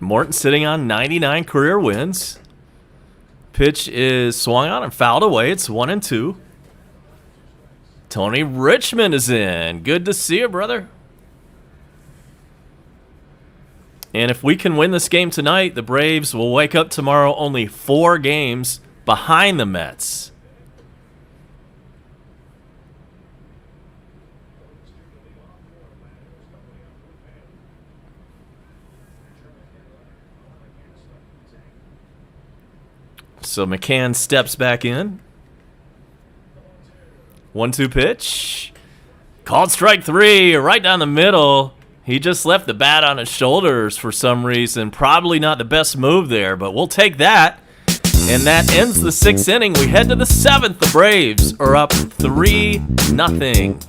Speaker 1: Morton sitting on 99 career wins. Pitch is swung on and fouled away. It's 1-2. Tony Richmond is in. Good to see you, brother. And if we can win this game tonight, the Braves will wake up tomorrow only 4 games behind the Mets. So McCann steps back in. 1-2 pitch. Called strike 3, right down the middle. He just left the bat on his shoulders for some reason. Probably not the best move there, but we'll take that. And that ends the 6th inning. We head to the 7th. The Braves are up 3-0.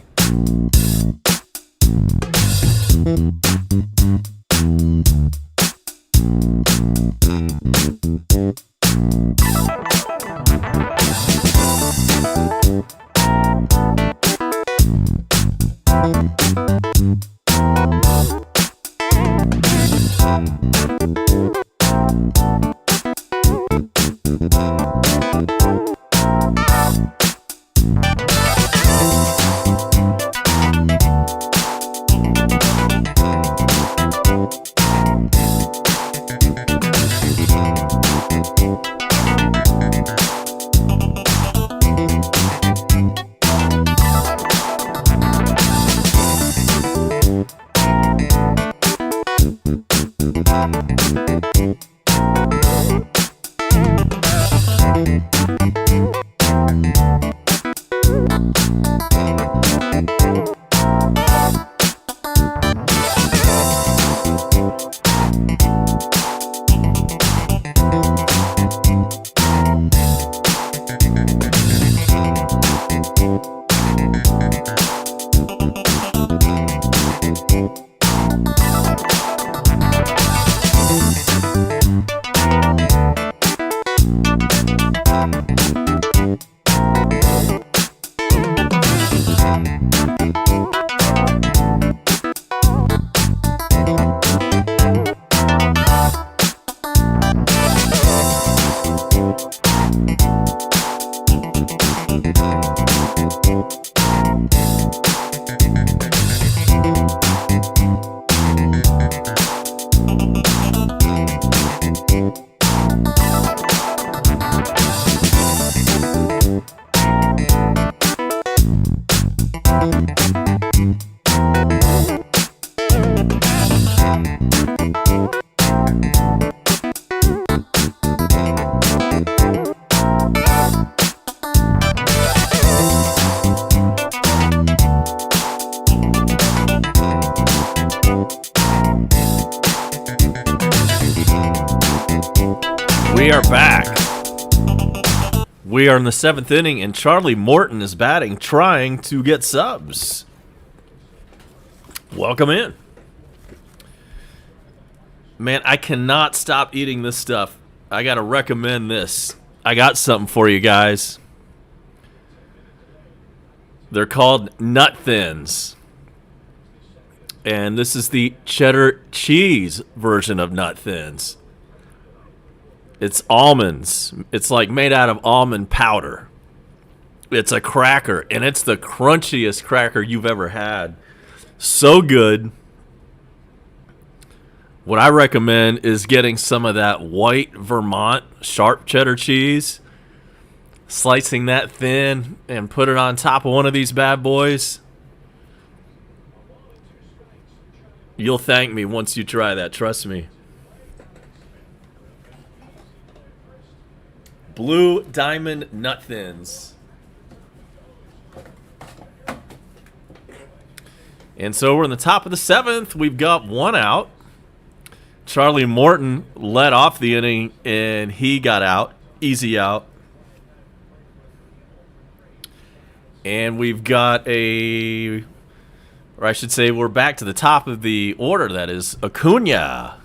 Speaker 1: We are back. We are in the 7th inning, and Charlie Morton is batting, trying to get subs. Welcome in. Man, I cannot stop eating this stuff. I got to recommend this. I got something for you guys. They're called Nut Thins. And this is the cheddar cheese version of Nut Thins. It's almonds. It's like made out of almond powder. It's a cracker, and it's the crunchiest cracker you've ever had. So good. What I recommend is getting some of that white Vermont sharp cheddar cheese, slicing that thin, and put it on top of one of these bad boys. You'll thank me once you try that, trust me. Blue Diamond Nut Thins. And so we're in the top of the 7th. We've got 1 out. Charlie Morton led off the inning, and he got out. Easy out. And we've got a Or I should say we're back to the top of the order. That is, Acuna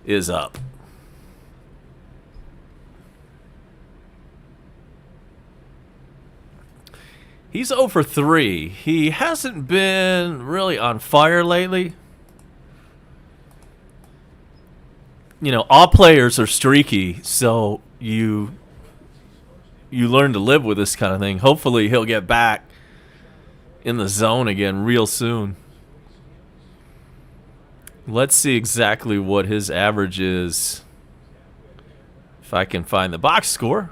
Speaker 1: is up. He's 0 for 3. He hasn't been really on fire lately. You know, all players are streaky, so you learn to live with this kind of thing. Hopefully he'll get back in the zone again real soon. Let's see exactly what his average is. If I can find the box score.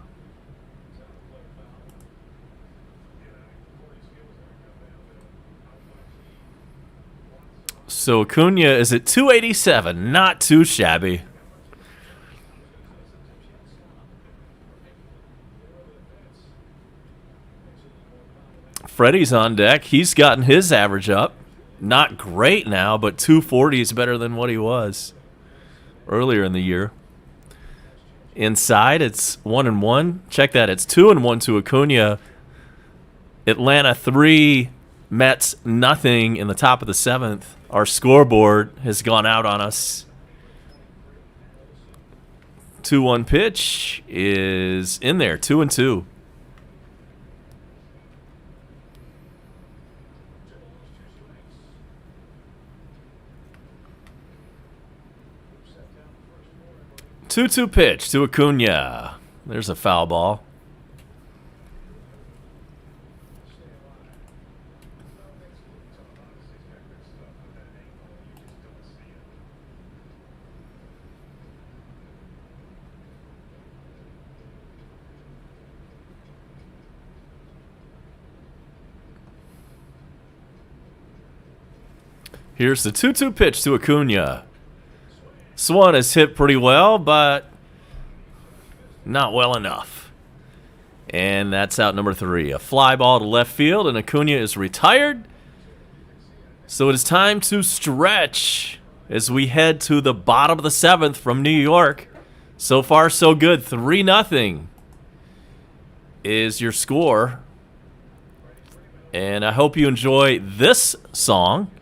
Speaker 1: So Acuna is at 287, not too shabby. Freddie's on deck. He's gotten his average up. Not great now, but 240 is better than what he was earlier in the year. Inside, it's 1-1. Check that. It's 2-1 to Acuna. Atlanta 3, Mets nothing in the top of the 7th. Our scoreboard has gone out on us. 2-1 pitch is in there. 2-2. Two-two pitch to Acuna. There's a foul ball. Here's the 2-2 pitch to Acuna. Swan has hit pretty well, but not well enough. And that's out number 3. A fly ball to left field, and Acuna is retired. So it is time to stretch as we head to the bottom of the 7th from New York. So far, so good. 3-0 is your score. And I hope you enjoy this song.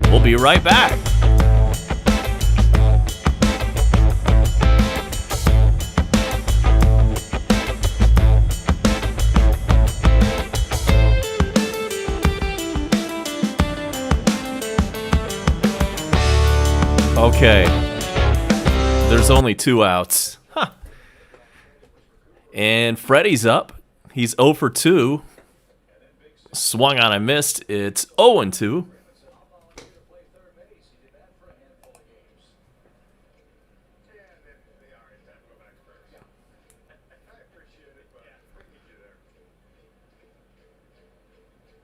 Speaker 1: We'll be right back. Okay. There's only 2 outs. Huh. And Freddie's up. He's 0 for 2. Swung on, I missed. It's 0-2.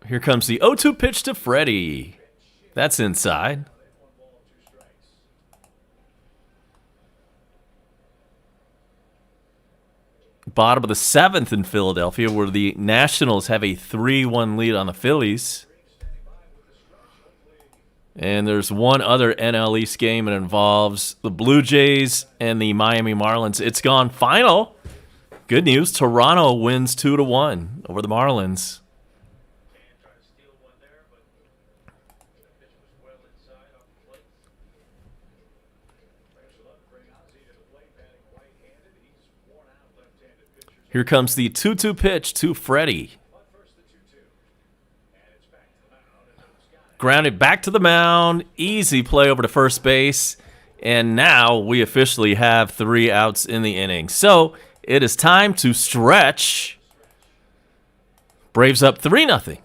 Speaker 1: Here comes the 0-2 pitch to Freddie. That's inside. Bottom of the 7th in Philadelphia, where the Nationals have a 3-1 lead on the Phillies. And there's one other NL East game. It involves the Blue Jays and the Miami Marlins. It's gone final. Good news. Toronto wins 2-1 over the Marlins. Here comes the 2-2 pitch to Freddie. Grounded back to the mound. Easy play over to first base. And now we officially have 3 outs in the inning. So it is time to stretch. Braves up 3-0.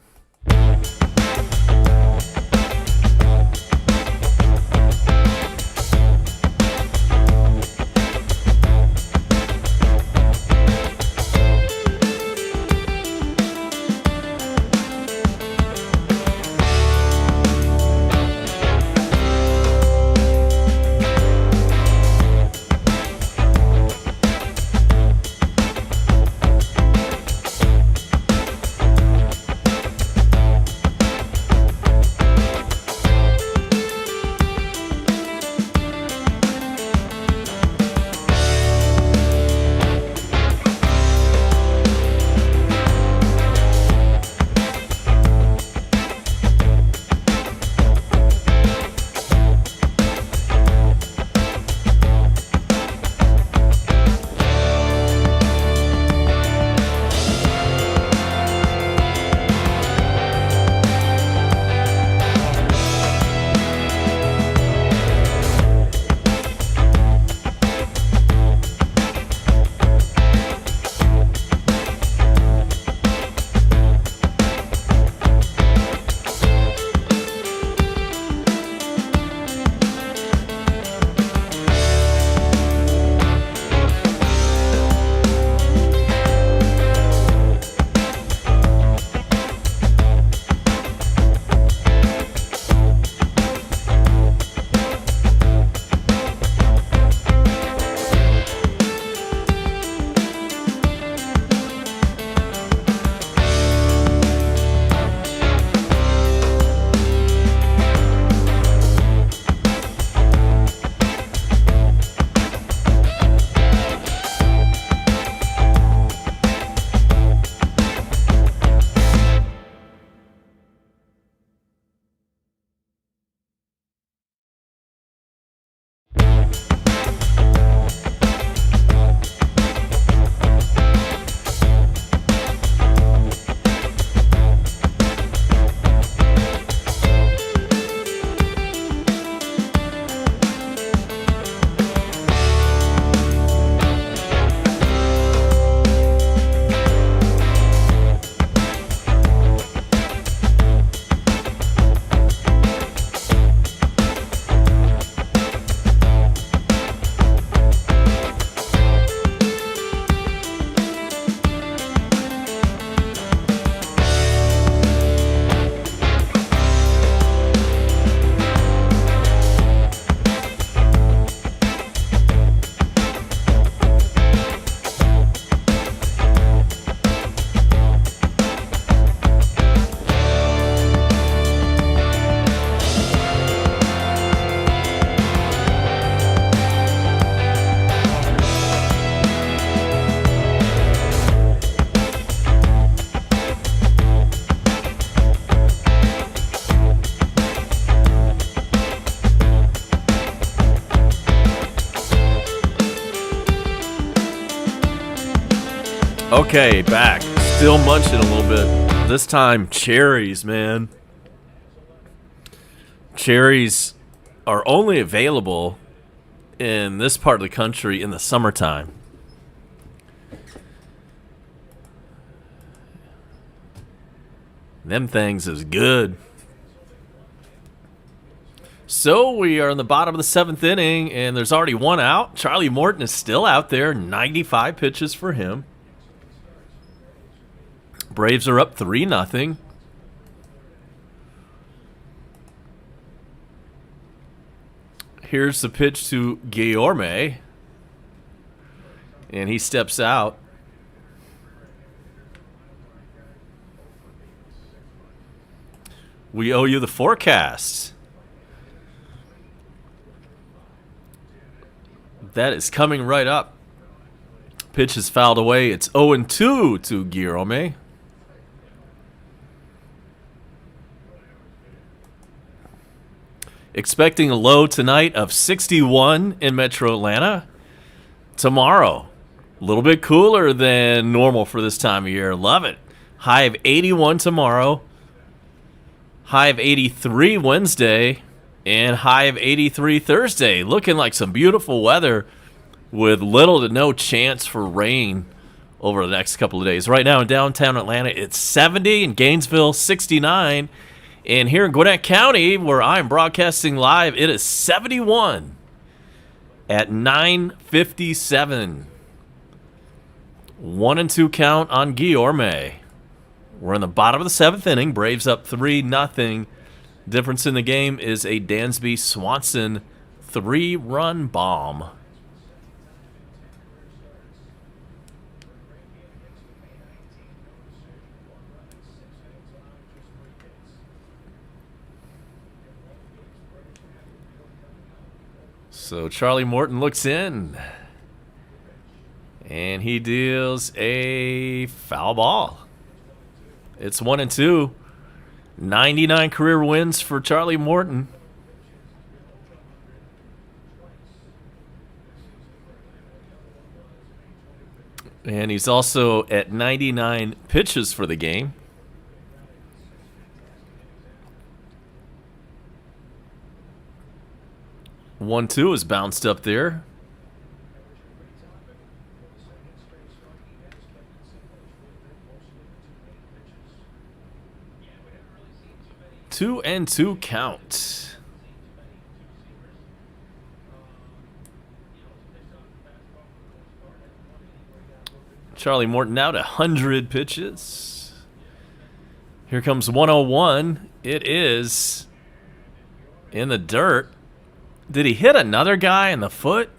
Speaker 1: Okay, back. Still munching a little bit. This time, cherries, man. Cherries are only available in this part of the country in the summertime. Them things is good. So we are in the bottom of the 7th inning, and there's already one out. Charlie Morton is still out there. 95 pitches for him. Braves are up 3-0. Here's the pitch to Guillorme. And he steps out. We owe you the forecast. That is coming right up. Pitch is fouled away. It's 0-2 to Guillorme. Expecting a low tonight of 61 in Metro Atlanta. Tomorrow, a little bit cooler than normal for this time of year. Love it. High of 81 tomorrow. High of 83 Wednesday. And high of 83 Thursday. Looking like some beautiful weather with little to no chance for rain over the next couple of days. Right now in downtown Atlanta, it's 70. In Gainesville, 69. And here in Gwinnett County, where I'm broadcasting live, it is 71 at 9:57. 1-2 count on Guillorme. We're in the bottom of the 7th inning. Braves up 3-0. Difference in the game is a Dansby Swanson 3-run bomb. So Charlie Morton looks in, and he deals a foul ball. It's 1-2. 99 career wins for Charlie Morton. And he's also at 99 pitches for the game. 1-2 is bounced up there. Two and two count. Charlie Morton out 100 pitches. Here comes 101. It is in the dirt. Did he hit another guy in the foot?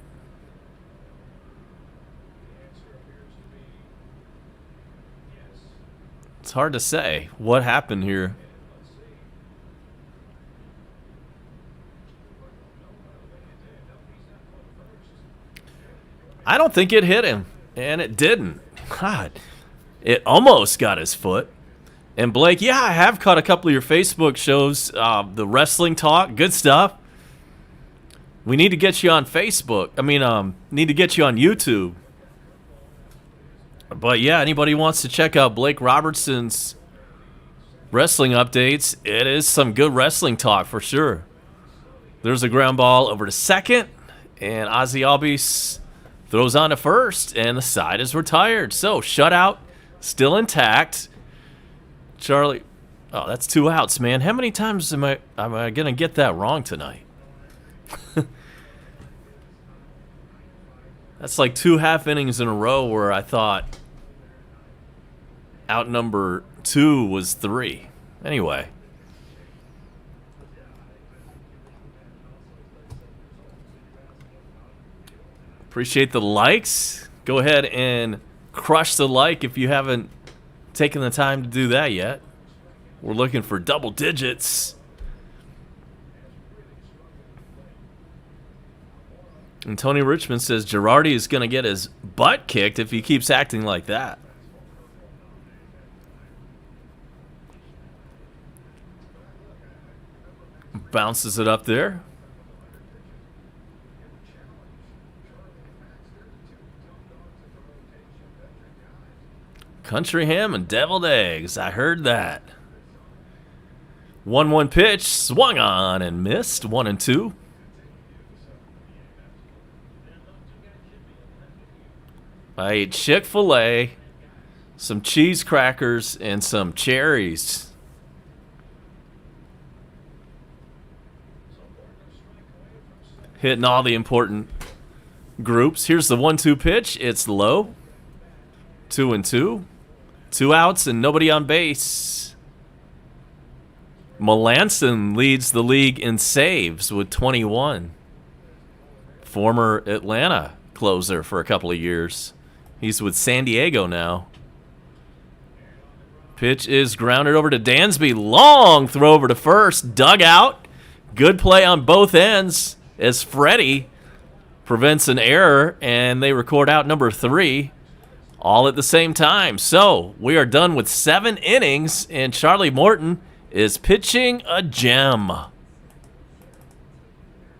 Speaker 1: It's hard to say what happened here. I don't think it hit him, and it didn't. God, it almost got his foot. And Blake, yeah, I have caught a couple of your Facebook shows, the wrestling talk, good stuff. We need to get you on Facebook. Need to get you on YouTube. But yeah, anybody who wants to check out Blake Robertson's wrestling updates, it is some good wrestling talk for sure. There's a ground ball over to second, and Ozzy Albies throws on to first, and the side is retired. So, shutout still intact. Charlie, oh, that's 2 outs, man. How many times am I going to get that wrong tonight? That's like 2 half innings in a row where I thought out number 2 was 3. Anyway. Appreciate the likes. Go ahead and crush the like if you haven't taken the time to do that yet. We're looking for double digits. And Tony Richmond says Girardi is going to get his butt kicked if he keeps acting like that. Bounces it up there. Country ham and deviled eggs. I heard that. 1-1 pitch. Swung on and missed. 1-2. I ate Chick-fil-A, some cheese crackers, and some cherries. Hitting all the important groups. Here's the 1-2 pitch. It's low. 2-2. 2 outs and nobody on base. Melanson leads the league in saves with 21. Former Atlanta closer for a couple of years. He's with San Diego now. Pitch is grounded over to Dansby. Long throw over to first. Dugout. Good play on both ends as Freddie prevents an error, and they record out number 3 all at the same time. So we are done with 7 innings, and Charlie Morton is pitching a gem.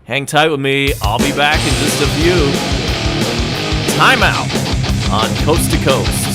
Speaker 1: Hang tight with me. I'll be back in just a few. Timeout on Coast to Coast.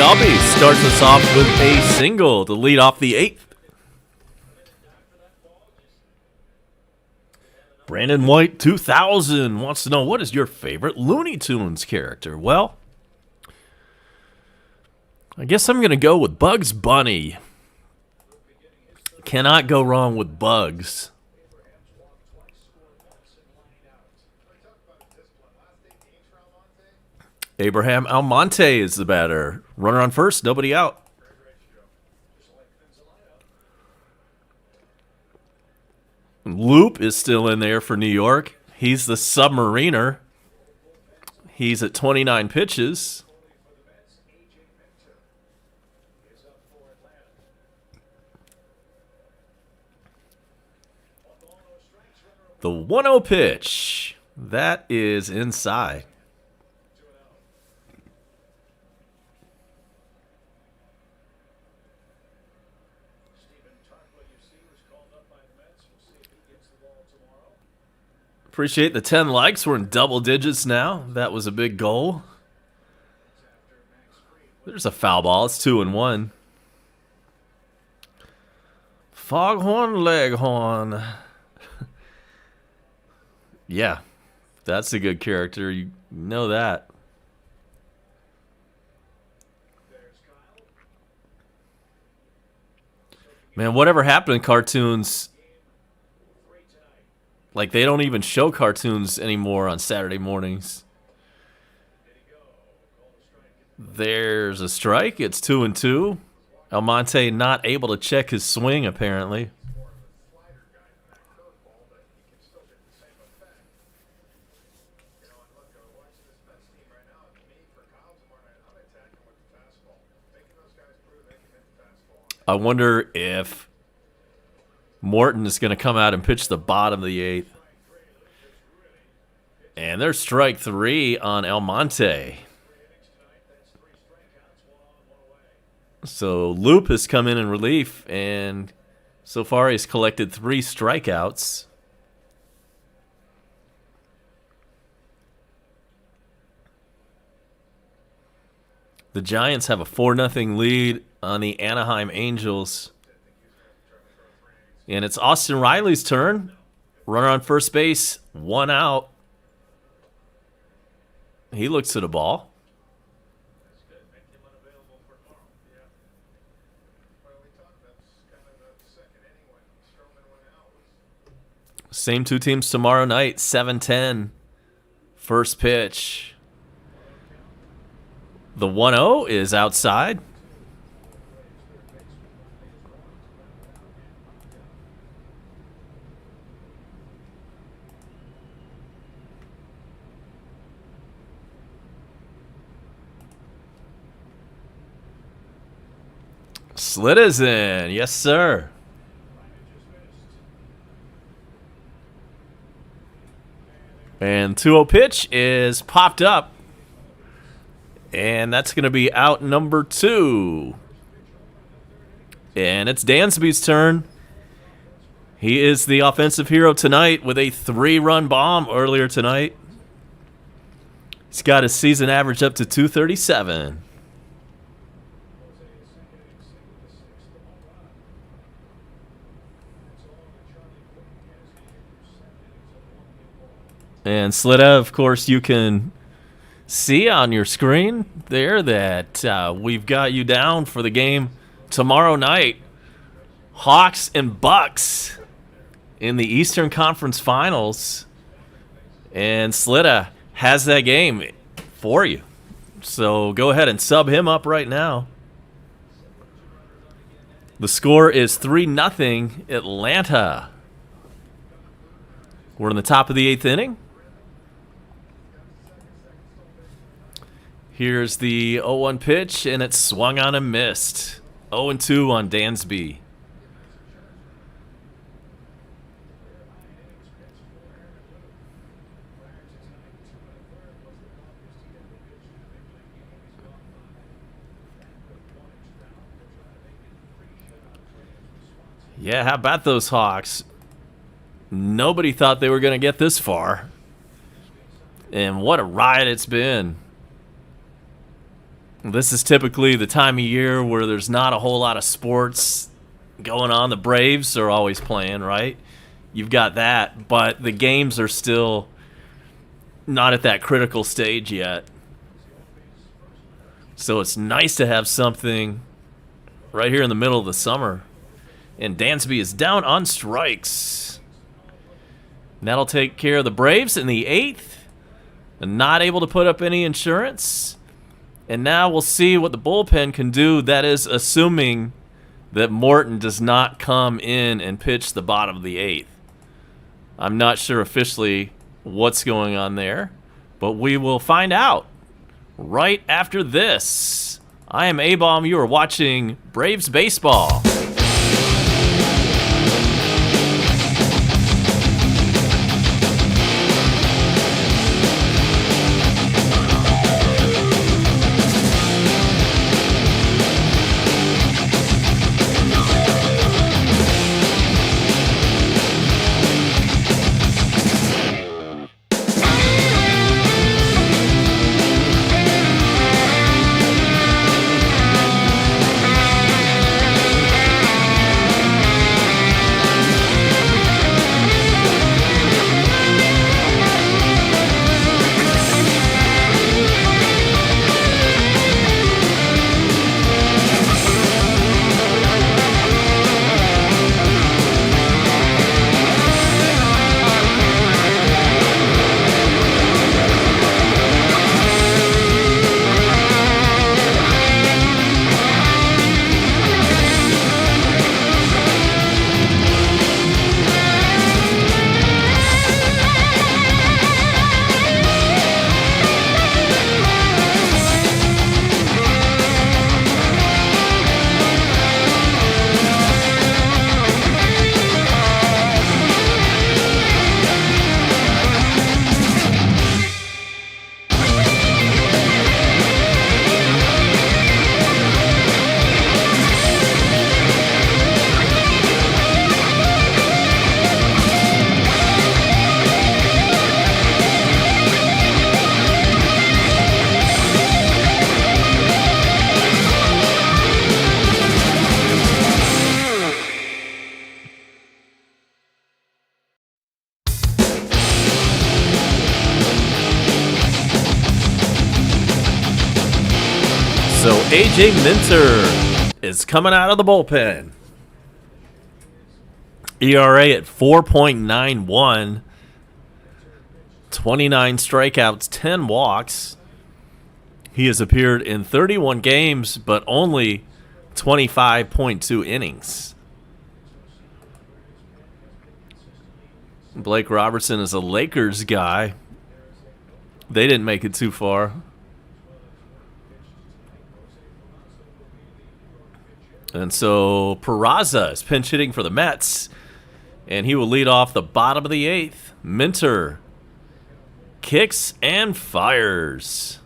Speaker 1: Albi starts us off with a single to lead off the 8th. Brandon White 2000 wants to know, what is your favorite Looney Tunes character? Well, I guess I'm going to go with Bugs Bunny. Cannot go wrong with Bugs. Abraham Almonte is the batter. Runner on first, nobody out. Loop is still in there for New York. He's the submariner. He's at 29 pitches. The 1-0 pitch. That is inside. Appreciate the 10 likes. We're in double digits now. That was a big goal. There's a foul ball. It's 2-1. Foghorn Leghorn. Yeah, that's a good character. You know that. Man, whatever happened in cartoons? Like, they don't even show cartoons anymore on Saturday mornings. There's a strike. It's 2-2. Almonte not able to check his swing, apparently. I wonder if Morton is going to come out and pitch the bottom of the 8th. And there's strike 3 on Almonte. So Loop has come in relief, and so far he's collected 3 strikeouts. The Giants have a 4-0 lead on the Anaheim Angels. And it's Austin Riley's turn. Runner on first base, 1 out. He looks at the ball. Same 2 teams tomorrow night, 7:10. First pitch. The 1-0 is outside. Slit is in. Yes, sir. And 2-0 pitch is popped up. And that's going to be out number 2. And it's Dansby's turn. He is the offensive hero tonight with a 3-run bomb earlier tonight. He's got his season average up to 237. And Slita, of course, you can see on your screen there that we've got you down for the game tomorrow night. Hawks and Bucks in the Eastern Conference Finals. And Slita has that game for you. So go ahead and sub him up right now. The score is 3-0 Atlanta. We're in the top of the 8th inning. Here's the 0-1 pitch, and it's swung on and missed. 0-2 on Dansby. Yeah, how about those Hawks? Nobody thought they were going to get this far. And what a ride it's been. This is typically the time of year where there's not a whole lot of sports going on. The Braves are always playing, right? You've got that, but the games are still not at that critical stage yet. So it's nice to have something right here in the middle of the summer. And Dansby is down on strikes. And that'll take care of the Braves in the 8th. And not able to put up any insurance. And now we'll see what the bullpen can do. That is assuming that Morton does not come in and pitch the bottom of the 8th. I'm not sure officially what's going on there, but we will find out right after this. I am A-Bomb. You are watching Braves Baseball. So AJ Minter is coming out of the bullpen. ERA at 4.91. 29 strikeouts, 10 walks. He has appeared in 31 games, but only 25.2 innings. Blake Robertson is a Lakers guy. They didn't make it too far. And so Peraza is pinch hitting for the Mets, and he will lead off the bottom of the 8th. Minter kicks and fires.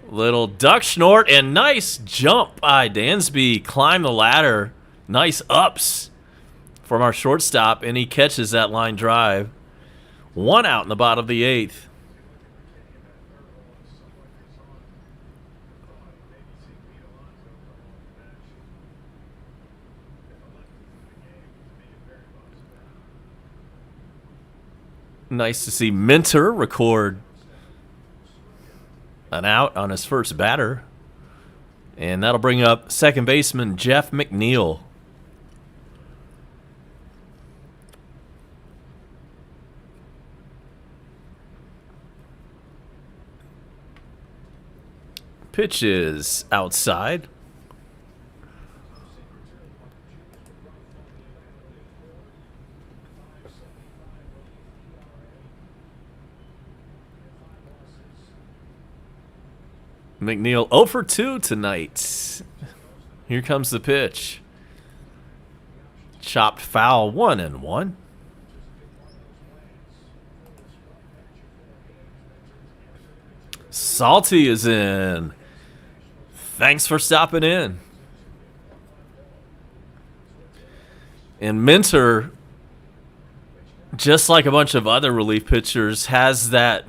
Speaker 1: Little duck snort and nice jump by Dansby. Climb the ladder. Nice ups from our shortstop, and he catches that line drive. 1 out in the bottom of the 8th. Nice to see Minter record an out on his first batter. And that'll bring up second baseman Jeff McNeil. Pitch is outside. McNeil 0 for 2 tonight. Here comes the pitch. Chopped foul, 1-1. Salty is in. Thanks for stopping in. And Minter, just like a bunch of other relief pitchers, has that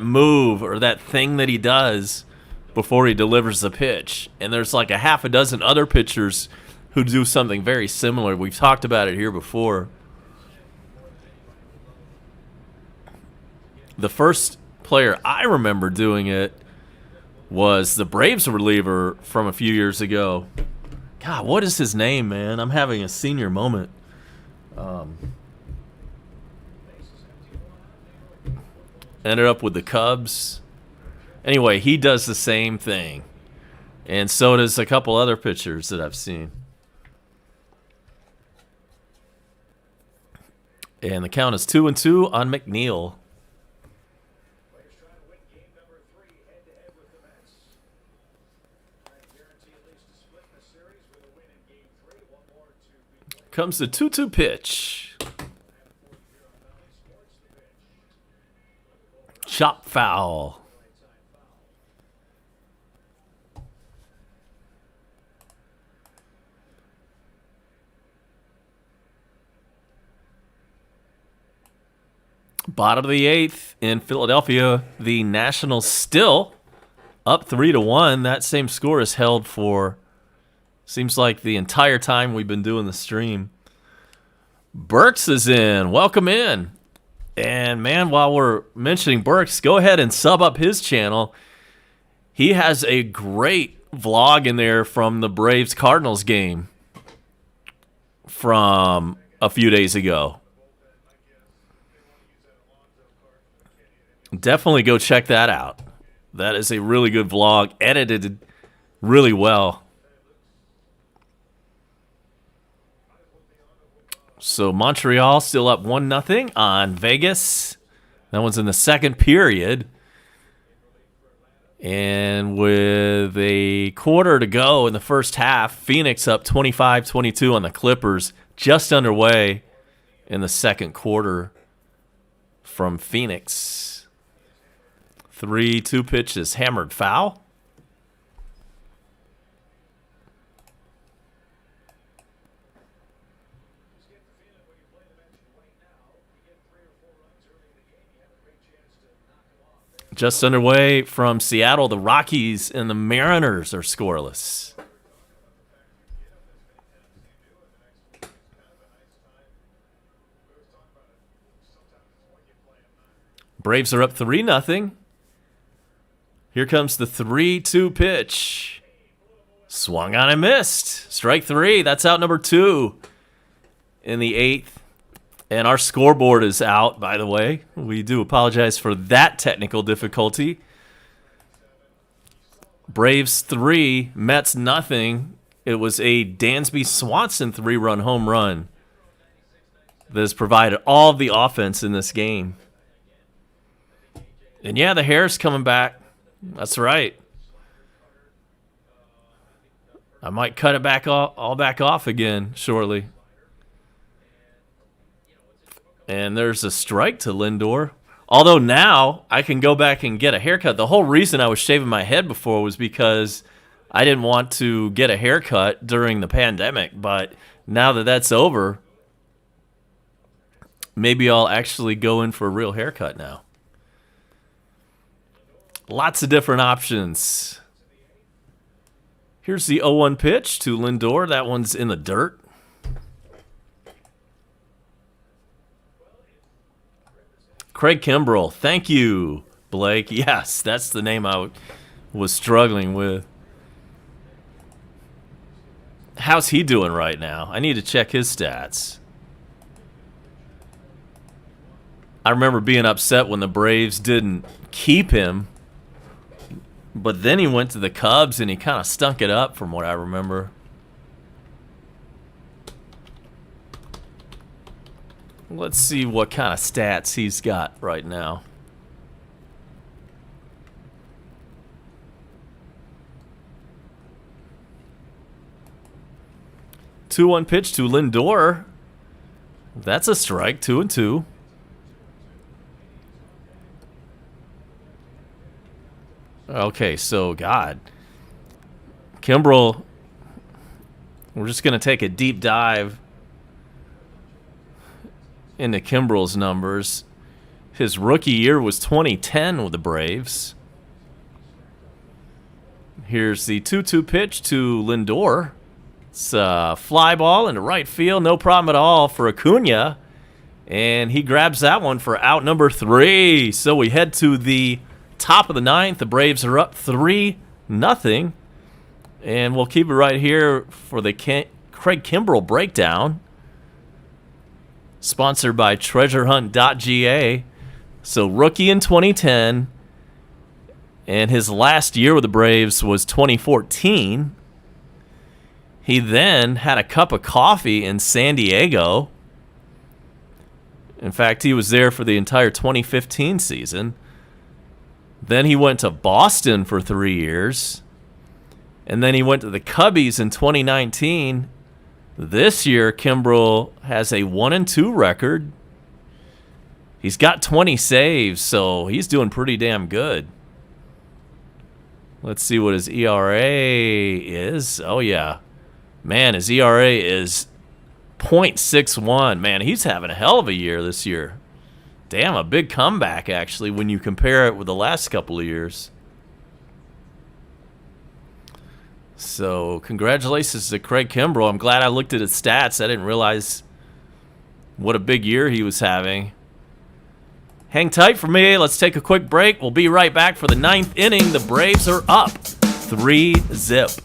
Speaker 1: move or that thing that he does before he delivers the pitch. And there's like a half a dozen other pitchers who do something very similar. We've talked about it here before. The first player I remember doing it was the Braves reliever from a few years ago. God, what is his name, man? I'm having a senior moment. Ended up with the Cubs. Anyway, he does the same thing. And so does a couple other pitchers that I've seen. And the count is 2-2 on McNeil. Comes the 2-2 pitch. Chop foul. Bottom of the 8th in Philadelphia. The Nationals still up 3-1. That same score is held for, seems like, the entire time we've been doing the stream. Burks is in. Welcome in. And, man, while we're mentioning Burks, go ahead and sub up his channel. He has a great vlog in there from the Braves-Cardinals game from a few days ago. Definitely go check that out. That is a really good vlog, edited really well. So Montreal still up 1-0 on Vegas. That one's in the second period. And with a quarter to go in the first half, Phoenix up 25-22 on the Clippers. Just underway in the second quarter from Phoenix. 3-2 pitches, hammered foul. Just underway from Seattle, the Rockies and the Mariners are scoreless. Braves are up 3-0. Here comes the 3-2 pitch. Swung on and missed. Strike 3. That's out number 2 in the 8th. And our scoreboard is out, by the way. We do apologize for that technical difficulty. Braves 3, Mets nothing. It was a Dansby Swanson 3-run home run that has provided all of the offense in this game. And yeah, the hair's coming back. That's right. I might cut it back all back off again shortly. And there's a strike to Lindor. Although now I can go back and get a haircut. The whole reason I was shaving my head before was because I didn't want to get a haircut during the pandemic. But now that that's over, maybe I'll actually go in for a real haircut now. Lots of different options. Here's the 0-1 pitch to Lindor. That one's in the dirt. Craig Kimbrell. Thank you, Blake. Yes, that's the name I was struggling with. How's he doing right now? I need to check his stats. I remember being upset when the Braves didn't keep him. But then he went to the Cubs and he kind of stunk it up from what I remember. Let's see what kind of stats he's got right now. Two-one pitch to Lindor. That's a strike, 2-2. Okay, so, God. Kimbrell, we're just going to take a deep dive into Kimbrell's numbers. His rookie year was 2010 with the Braves. Here's the 2-2 pitch to Lindor. It's a fly ball into right field. No problem at all for Acuna. And he grabs that one for out number 3. So we head to the top of the 9th. The Braves are up 3-0. And we'll keep it right here for the Craig Kimbrell breakdown. Sponsored by TreasureHunt.ga. So rookie in 2010. And his last year with the Braves was 2014. He then had a cup of coffee in San Diego. In fact, he was there for the entire 2015 season. Then he went to Boston for 3 years. And then he went to the Cubbies in 2019. This year, Kimbrell has a 1-2 record. He's got 20 saves, so he's doing pretty damn good. Let's see what his ERA is. Oh, yeah. Man, his ERA is .61. Man, he's having a hell of a year this year. Damn, a big comeback, actually, when you compare it with the last couple of years. So, congratulations to Craig Kimbrell. I'm glad I looked at his stats. I didn't realize what a big year he was having. Hang tight for me. Let's take a quick break. We'll be right back for the 9th inning. The Braves are up 3-0.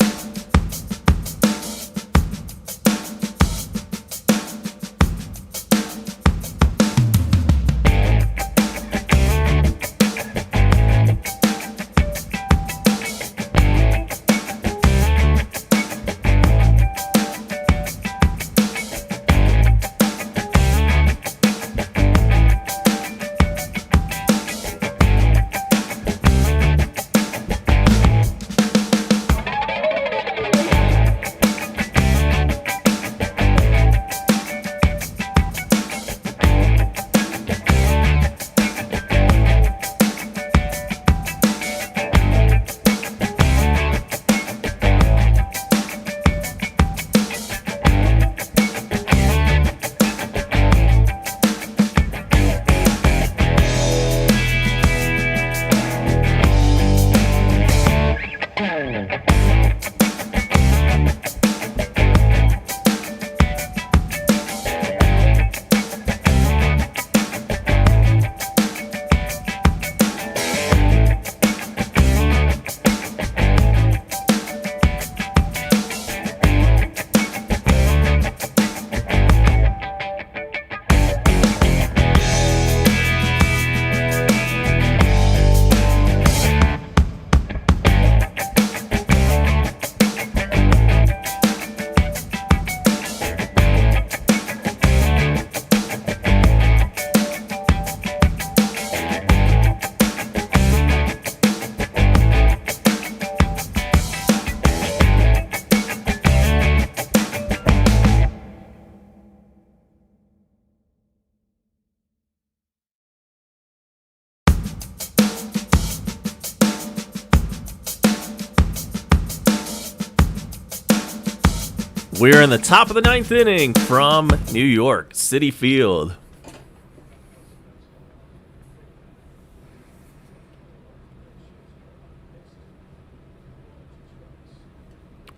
Speaker 1: We're in the top of the ninth inning from New York City Field.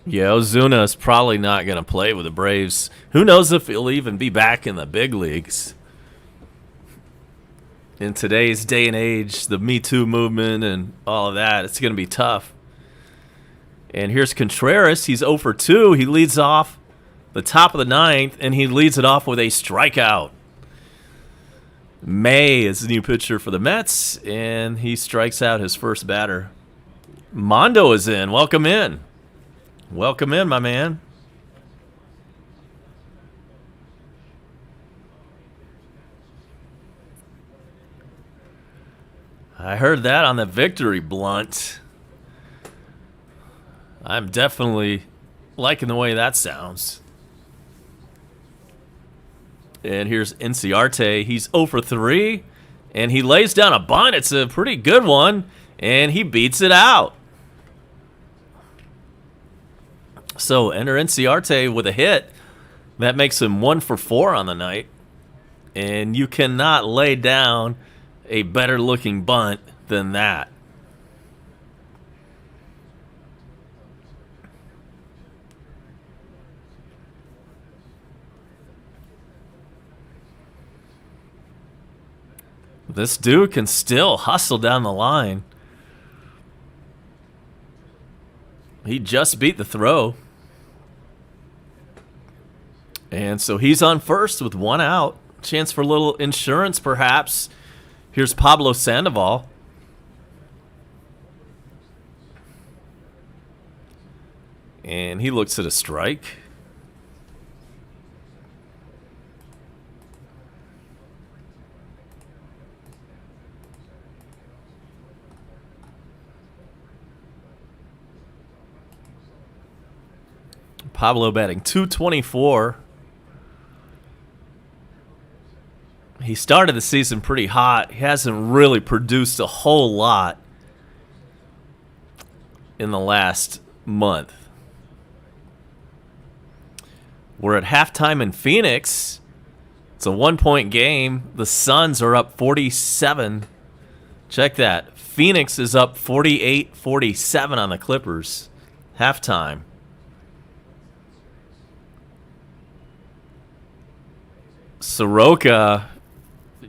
Speaker 1: Yeah, Ozuna is probably not going to play with the Braves. Who knows if he'll even be back in the big leagues. In today's day and age, the Me Too movement and all of that, it's going to be tough. And here's Contreras. He's 0 for 2. He leads off the top of the ninth, and he leads it off with a strikeout. May is the new pitcher for the Mets, and he strikes out his first batter. Mondo is in. Welcome in. Welcome in, my man. I heard that on the victory blunt. I'm definitely liking the way that sounds. And here's Inciarte. He's 0 for 3, and he lays down a bunt. It's a pretty good one, and he beats it out. So enter Inciarte with a hit. That makes him 1 for 4 on the night. And you cannot lay down a better looking bunt than that. This dude can still hustle down the line. He just beat the throw. And so he's on first with 1 out. Chance for a little insurance, perhaps. Here's Pablo Sandoval. And he looks at a strike. Pablo batting .224. He started the season pretty hot. He hasn't really produced a whole lot in the last month. We're at halftime in Phoenix. It's a 1-point game. The Suns are up 47. Check that. Phoenix is up 48-47 on the Clippers. Halftime. Soroka,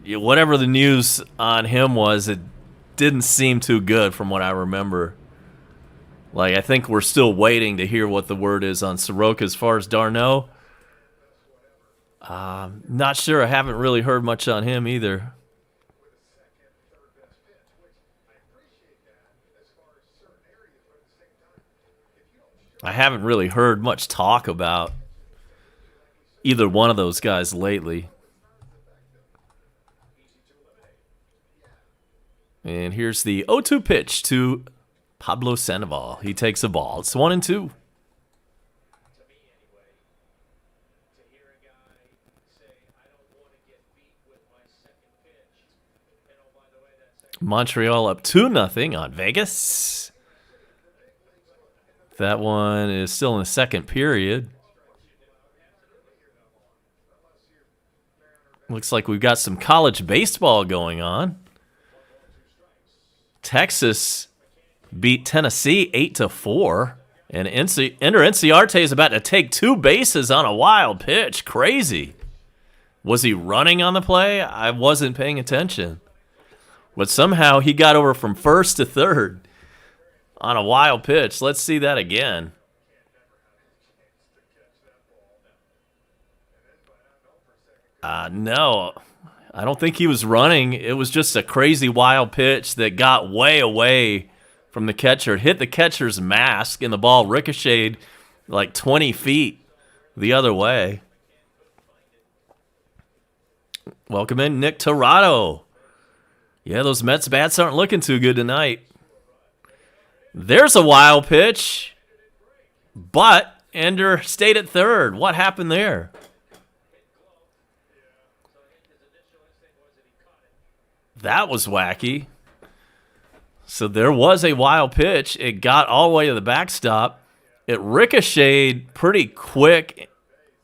Speaker 1: whatever the news on him was, it didn't seem too good from what I remember. Like, I think we're still waiting to hear what the word is on Soroka as far as d'Arnaud. Not sure. I haven't really heard much on him either. I haven't really heard much talk about either one of those guys lately. And here's the 0-2 pitch to Pablo Sandoval. He takes a ball. It's 1-2. Montreal up 2-0 on Vegas. That one is still in the second period. Looks like we've got some college baseball going on. Texas beat Tennessee 8-4. And Enter Inciarte is about to take 2 bases on a wild pitch. Crazy. Was he running on the play? I wasn't paying attention. But somehow he got over from first to third on a wild pitch. Let's see that again. No, I don't think he was running. It was just a crazy wild pitch that got way away from the catcher. It hit the catcher's mask, and the ball ricocheted like 20 feet the other way. Welcome in, Nick Torado. Yeah, those Mets bats aren't looking too good tonight. There's a wild pitch, but Ender stayed at third. What happened there? That was wacky. So there was a wild pitch. It got all the way to the backstop, It ricocheted pretty quick.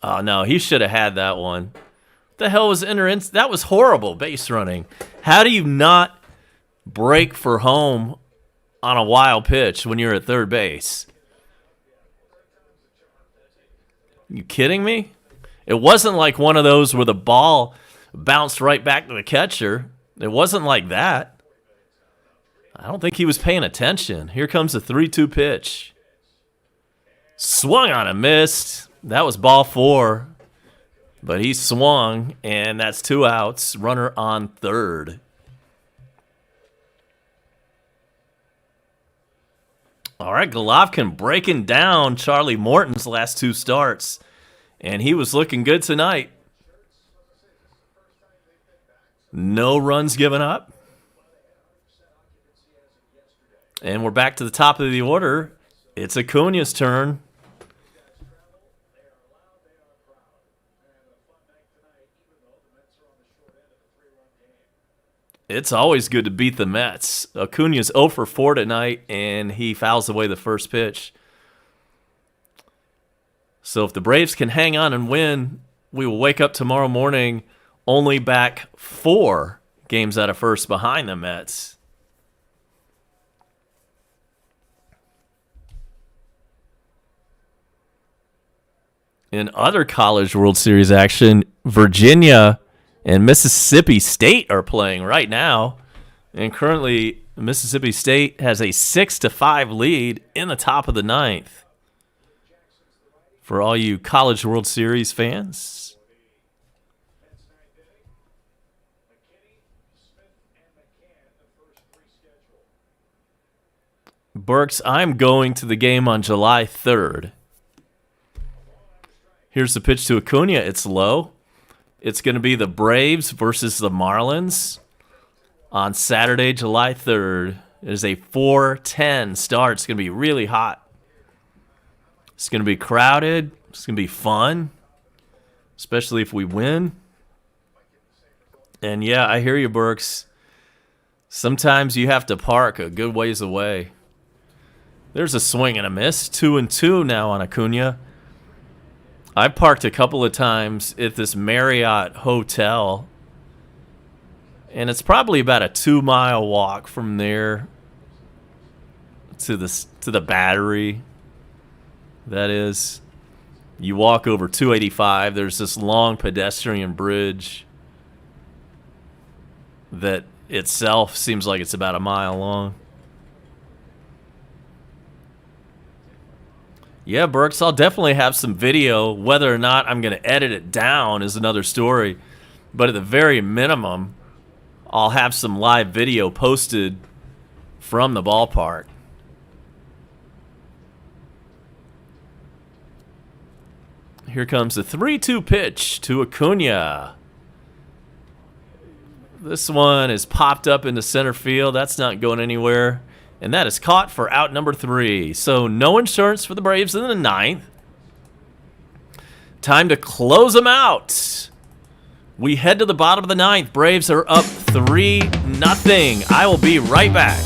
Speaker 1: Oh, no, he should have had that one. What the hell was that was horrible base running. How do you not break for home on a wild pitch when you're at third base? You kidding me? It wasn't like one of those where the ball bounced right back to the catcher. It wasn't like that. I don't think he was paying attention. Here comes the 3-2 pitch. Swung on and missed. That was ball 4. But he swung, and that's 2 outs. Runner on third. All right, Golovkin breaking down Charlie Morton's last 2 starts. And he was looking good tonight. No runs given up. And we're back to the top of the order. It's Acuna's turn. It's always good to beat the Mets. Acuna's 0 for 4 tonight, and he fouls away the first pitch. So if the Braves can hang on and win, we will wake up tomorrow morning only back 4 games out of first behind the Mets. In other College World Series action, Virginia and Mississippi State are playing right now. And currently, Mississippi State has a 6-5 lead in the top of the 9th. For all you College World Series fans. Burks, I'm going to the game on July 3rd. Here's the pitch to Acuna. It's low. It's going to be the Braves versus the Marlins on Saturday, July 3rd. It is a 4:10 start. It's going to be really hot. It's going to be crowded. It's going to be fun, especially if we win. And, yeah, I hear you, Burks. Sometimes you have to park a good ways away. There's a swing and a miss. 2-2 now on Acuna. I parked a couple of times at this Marriott hotel, and it's probably about a 2-mile walk from there to the Battery. That is, you walk over 285. There's this long pedestrian bridge that itself seems like it's about a mile long. Yeah, Burks, I'll definitely have some video. Whether or not I'm going to edit it down is another story. But at the very minimum, I'll have some live video posted from the ballpark. Here comes the 3-2 pitch to Acuna. This one is popped up into center field. That's not going anywhere. And that is caught for out number 3. So no insurance for the Braves in the 9th. Time to close them out. We head to the bottom of the 9th. Braves are up 3-0. I will be right back.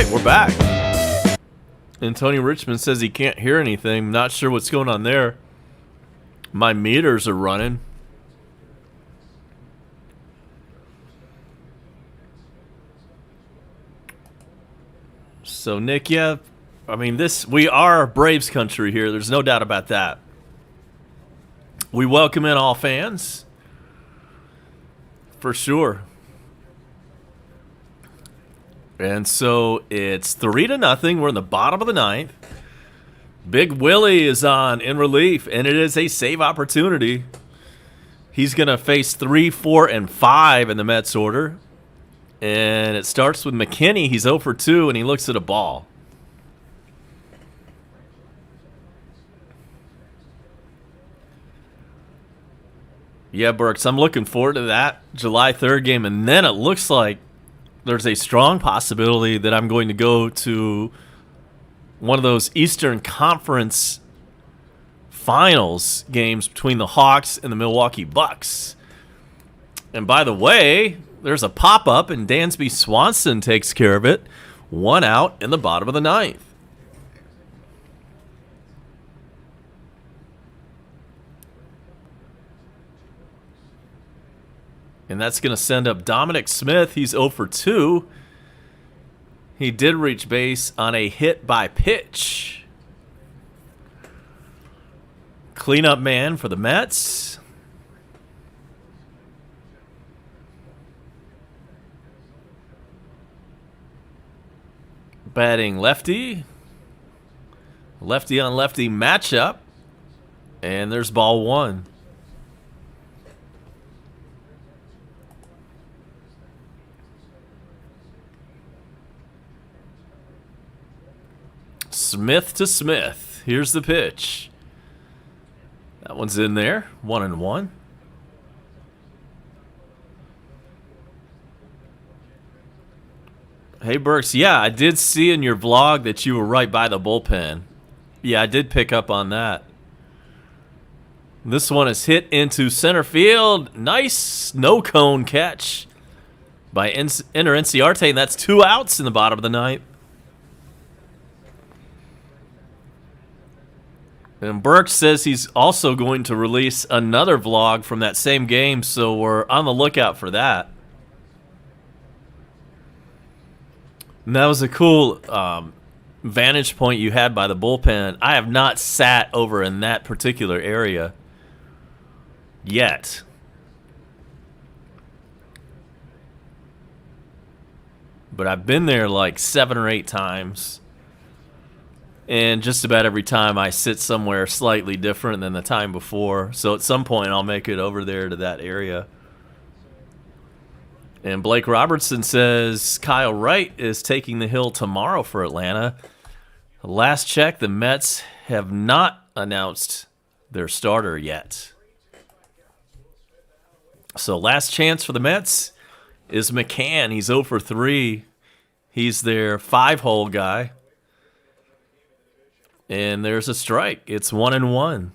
Speaker 1: right, we're back. And Tony Richmond says he can't hear anything. Not sure what's going on there. My meters are running. So, Nick, yeah, I mean, we are Braves country here. There's no doubt about that. We welcome in all fans. For sure. And so it's 3-0. We're in the bottom of the ninth. Big Willie is on in relief, and it is a save opportunity. He's going to face 3, 4, and 5 in the Mets order. And it starts with McKinney. He's 0 for 2, and he looks at a ball. Yeah, Burks, I'm looking forward to that July 3rd game. And then it looks like there's a strong possibility that I'm going to go to one of those Eastern Conference Finals games between the Hawks and the Milwaukee Bucks. And by the way, there's a pop-up, and Dansby Swanson takes care of it. 1 out in the bottom of the ninth. And that's going to send up Dominic Smith. He's 0 for 2. He did reach base on a hit by pitch. Cleanup man for the Mets. Batting lefty. Lefty on lefty matchup. And there's ball 1. Smith to Smith. Here's the pitch. That one's in there. 1-1. Hey, Burks. Yeah, I did see in your vlog that you were right by the bullpen. Yeah, I did pick up on that. This one is hit into center field. Nice no-cone catch by Enter Inciarte, and that's 2 outs in the bottom of the ninth. And Burke says he's also going to release another vlog from that same game, so we're on the lookout for that. And that was a cool vantage point you had by the bullpen. I have not sat over in that particular area yet. But I've been there like 7 or 8 times. And just about every time I sit somewhere slightly different than the time before. So at some point I'll make it over there to that area. And Blake Robertson says Kyle Wright is taking the hill tomorrow for Atlanta. Last check, the Mets have not announced their starter yet. So last chance for the Mets is McCann. He's 0 for 3. He's their 5-hole guy. And there's a strike. It's 1-1.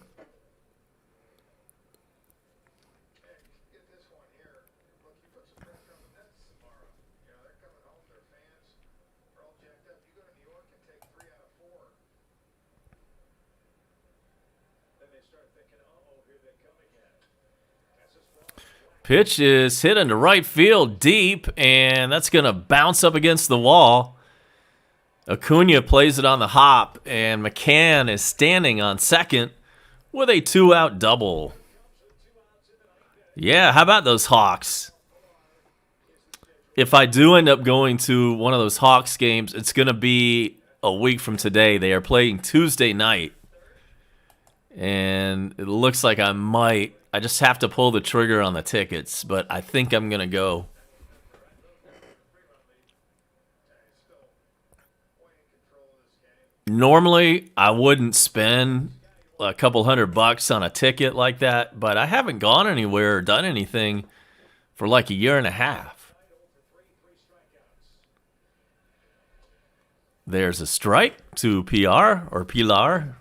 Speaker 1: Pitch is hit into right field deep, and that's going to bounce up against the wall. Acuna plays it on the hop, and McCann is standing on second with a 2-out double. Yeah, how about those Hawks? If I do end up going to one of those Hawks games, it's going to be a week from today. They are playing Tuesday night, and it looks like I just have to pull the trigger on the tickets, but I think I'm going to go. Normally, I wouldn't spend a couple $100 on a ticket like that, but I haven't gone anywhere or done anything for like a year and a half. There's a strike to PR or Pilar.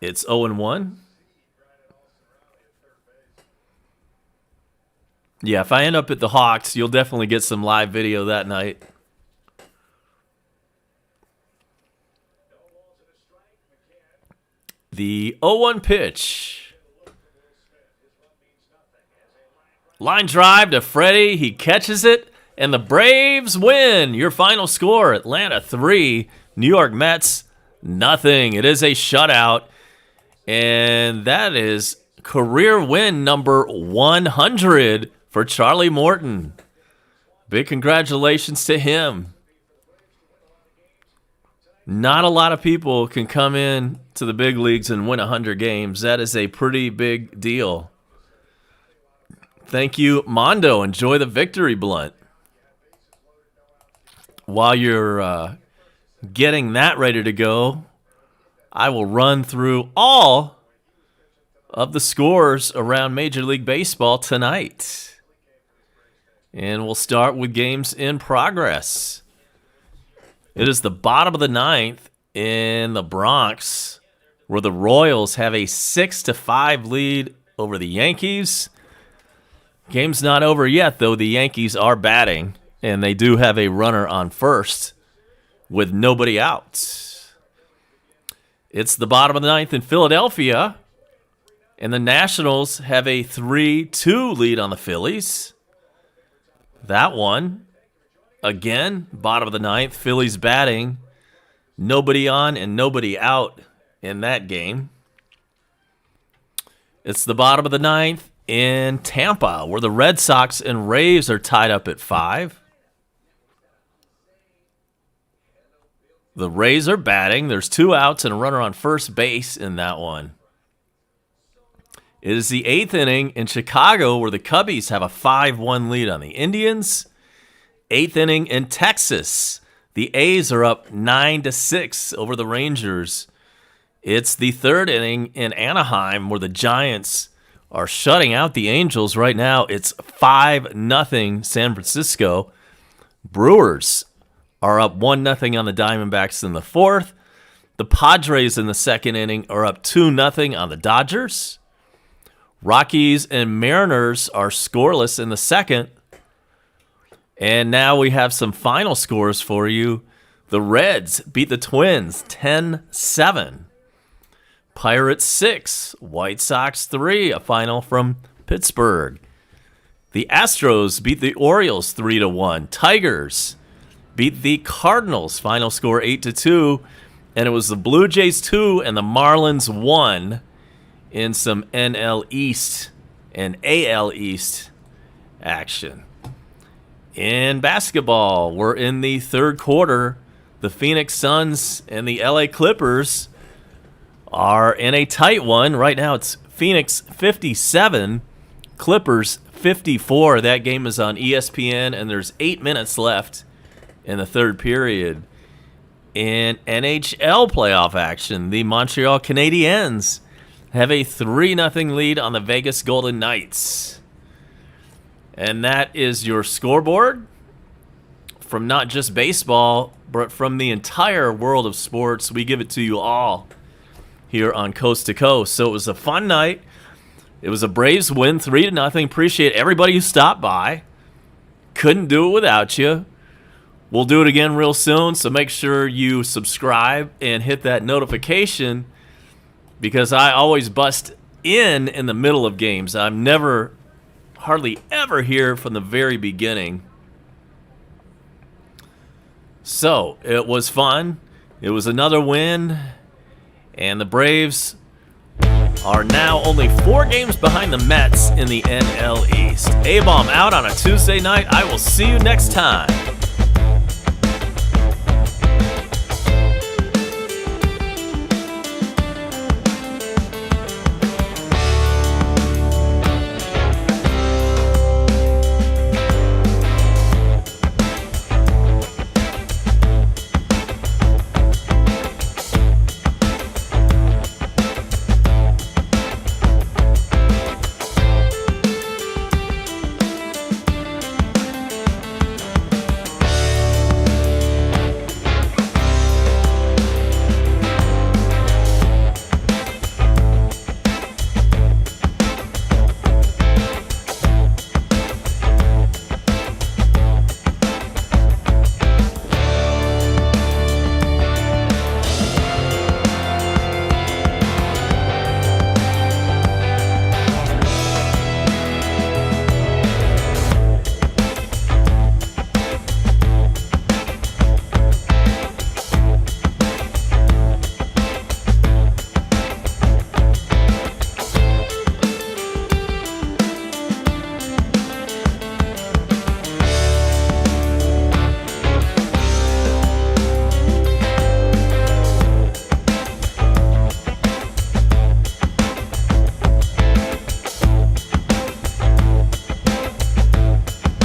Speaker 1: It's 0-1. Yeah, if I end up at the Hawks, you'll definitely get some live video that night. The 0-1 pitch. Line drive to Freddie. He catches it, and the Braves win. Your final score, Atlanta 3, New York Mets nothing. It is a shutout, and that is career win number 100 for Charlie Morton. Big congratulations to him. Not a lot of people can come in to the big leagues and win 100 games. That is a pretty big deal. Thank you, Mondo. Enjoy the victory blunt. While you're getting that ready to go, I will run through all of the scores around Major League Baseball tonight. And we'll start with games in progress. It is the bottom of the ninth in the Bronx, where the Royals have a 6-5 lead over the Yankees. Game's not over yet, though. The Yankees are batting, and they do have a runner on first with nobody out. It's the bottom of the ninth in Philadelphia, and the Nationals have a 3-2 lead on the Phillies. That one, again, bottom of the ninth, Phillies batting, nobody on and nobody out in that game. It's the bottom of the ninth in Tampa, where the Red Sox and Rays are tied up at 5. The Rays are batting. There's 2 outs and a runner on first base in that one. It is the 8th inning in Chicago, where the Cubbies have a 5-1 lead on the Indians. 8th inning in Texas. The A's are up 9-6 over the Rangers. It's the 3rd inning in Anaheim, where the Giants are shutting out the Angels right now. It's 5-0 San Francisco. Brewers are up 1-0 on the Diamondbacks in the 4th. The Padres in the 2nd inning are up 2-0 on the Dodgers. Rockies and Mariners are scoreless in the 2nd. And now we have some final scores for you. The Reds beat the Twins 10-7. Pirates 6, White Sox 3, a final from Pittsburgh. The Astros beat the Orioles 3-1. Tigers beat the Cardinals, final score 8-2. And it was the Blue Jays 2 and the Marlins 1 in some NL East and AL East action. In basketball, we're in the 3rd quarter. The Phoenix Suns and the LA Clippers are in a tight one. Right now it's Phoenix 57, Clippers 54. That game is on ESPN, and there's 8 minutes left in the 3rd period. In NHL playoff action, the Montreal Canadiens have a 3-0 lead on the Vegas Golden Knights. And that is your scoreboard from not just baseball, but from the entire world of sports. We give it to you all here on Coast to Coast. So it was a fun night. It was a Braves win, 3-0. Appreciate everybody who stopped by. Couldn't do it without you. We'll do it again real soon, so make sure you subscribe and hit that notification, because I always bust in the middle of games. I'm never, hardly ever here from the very beginning. So, it was fun. It was another win, and the Braves are now only 4 games behind the Mets in the NL East. A-Bomb out on a Tuesday night. I will see you next time.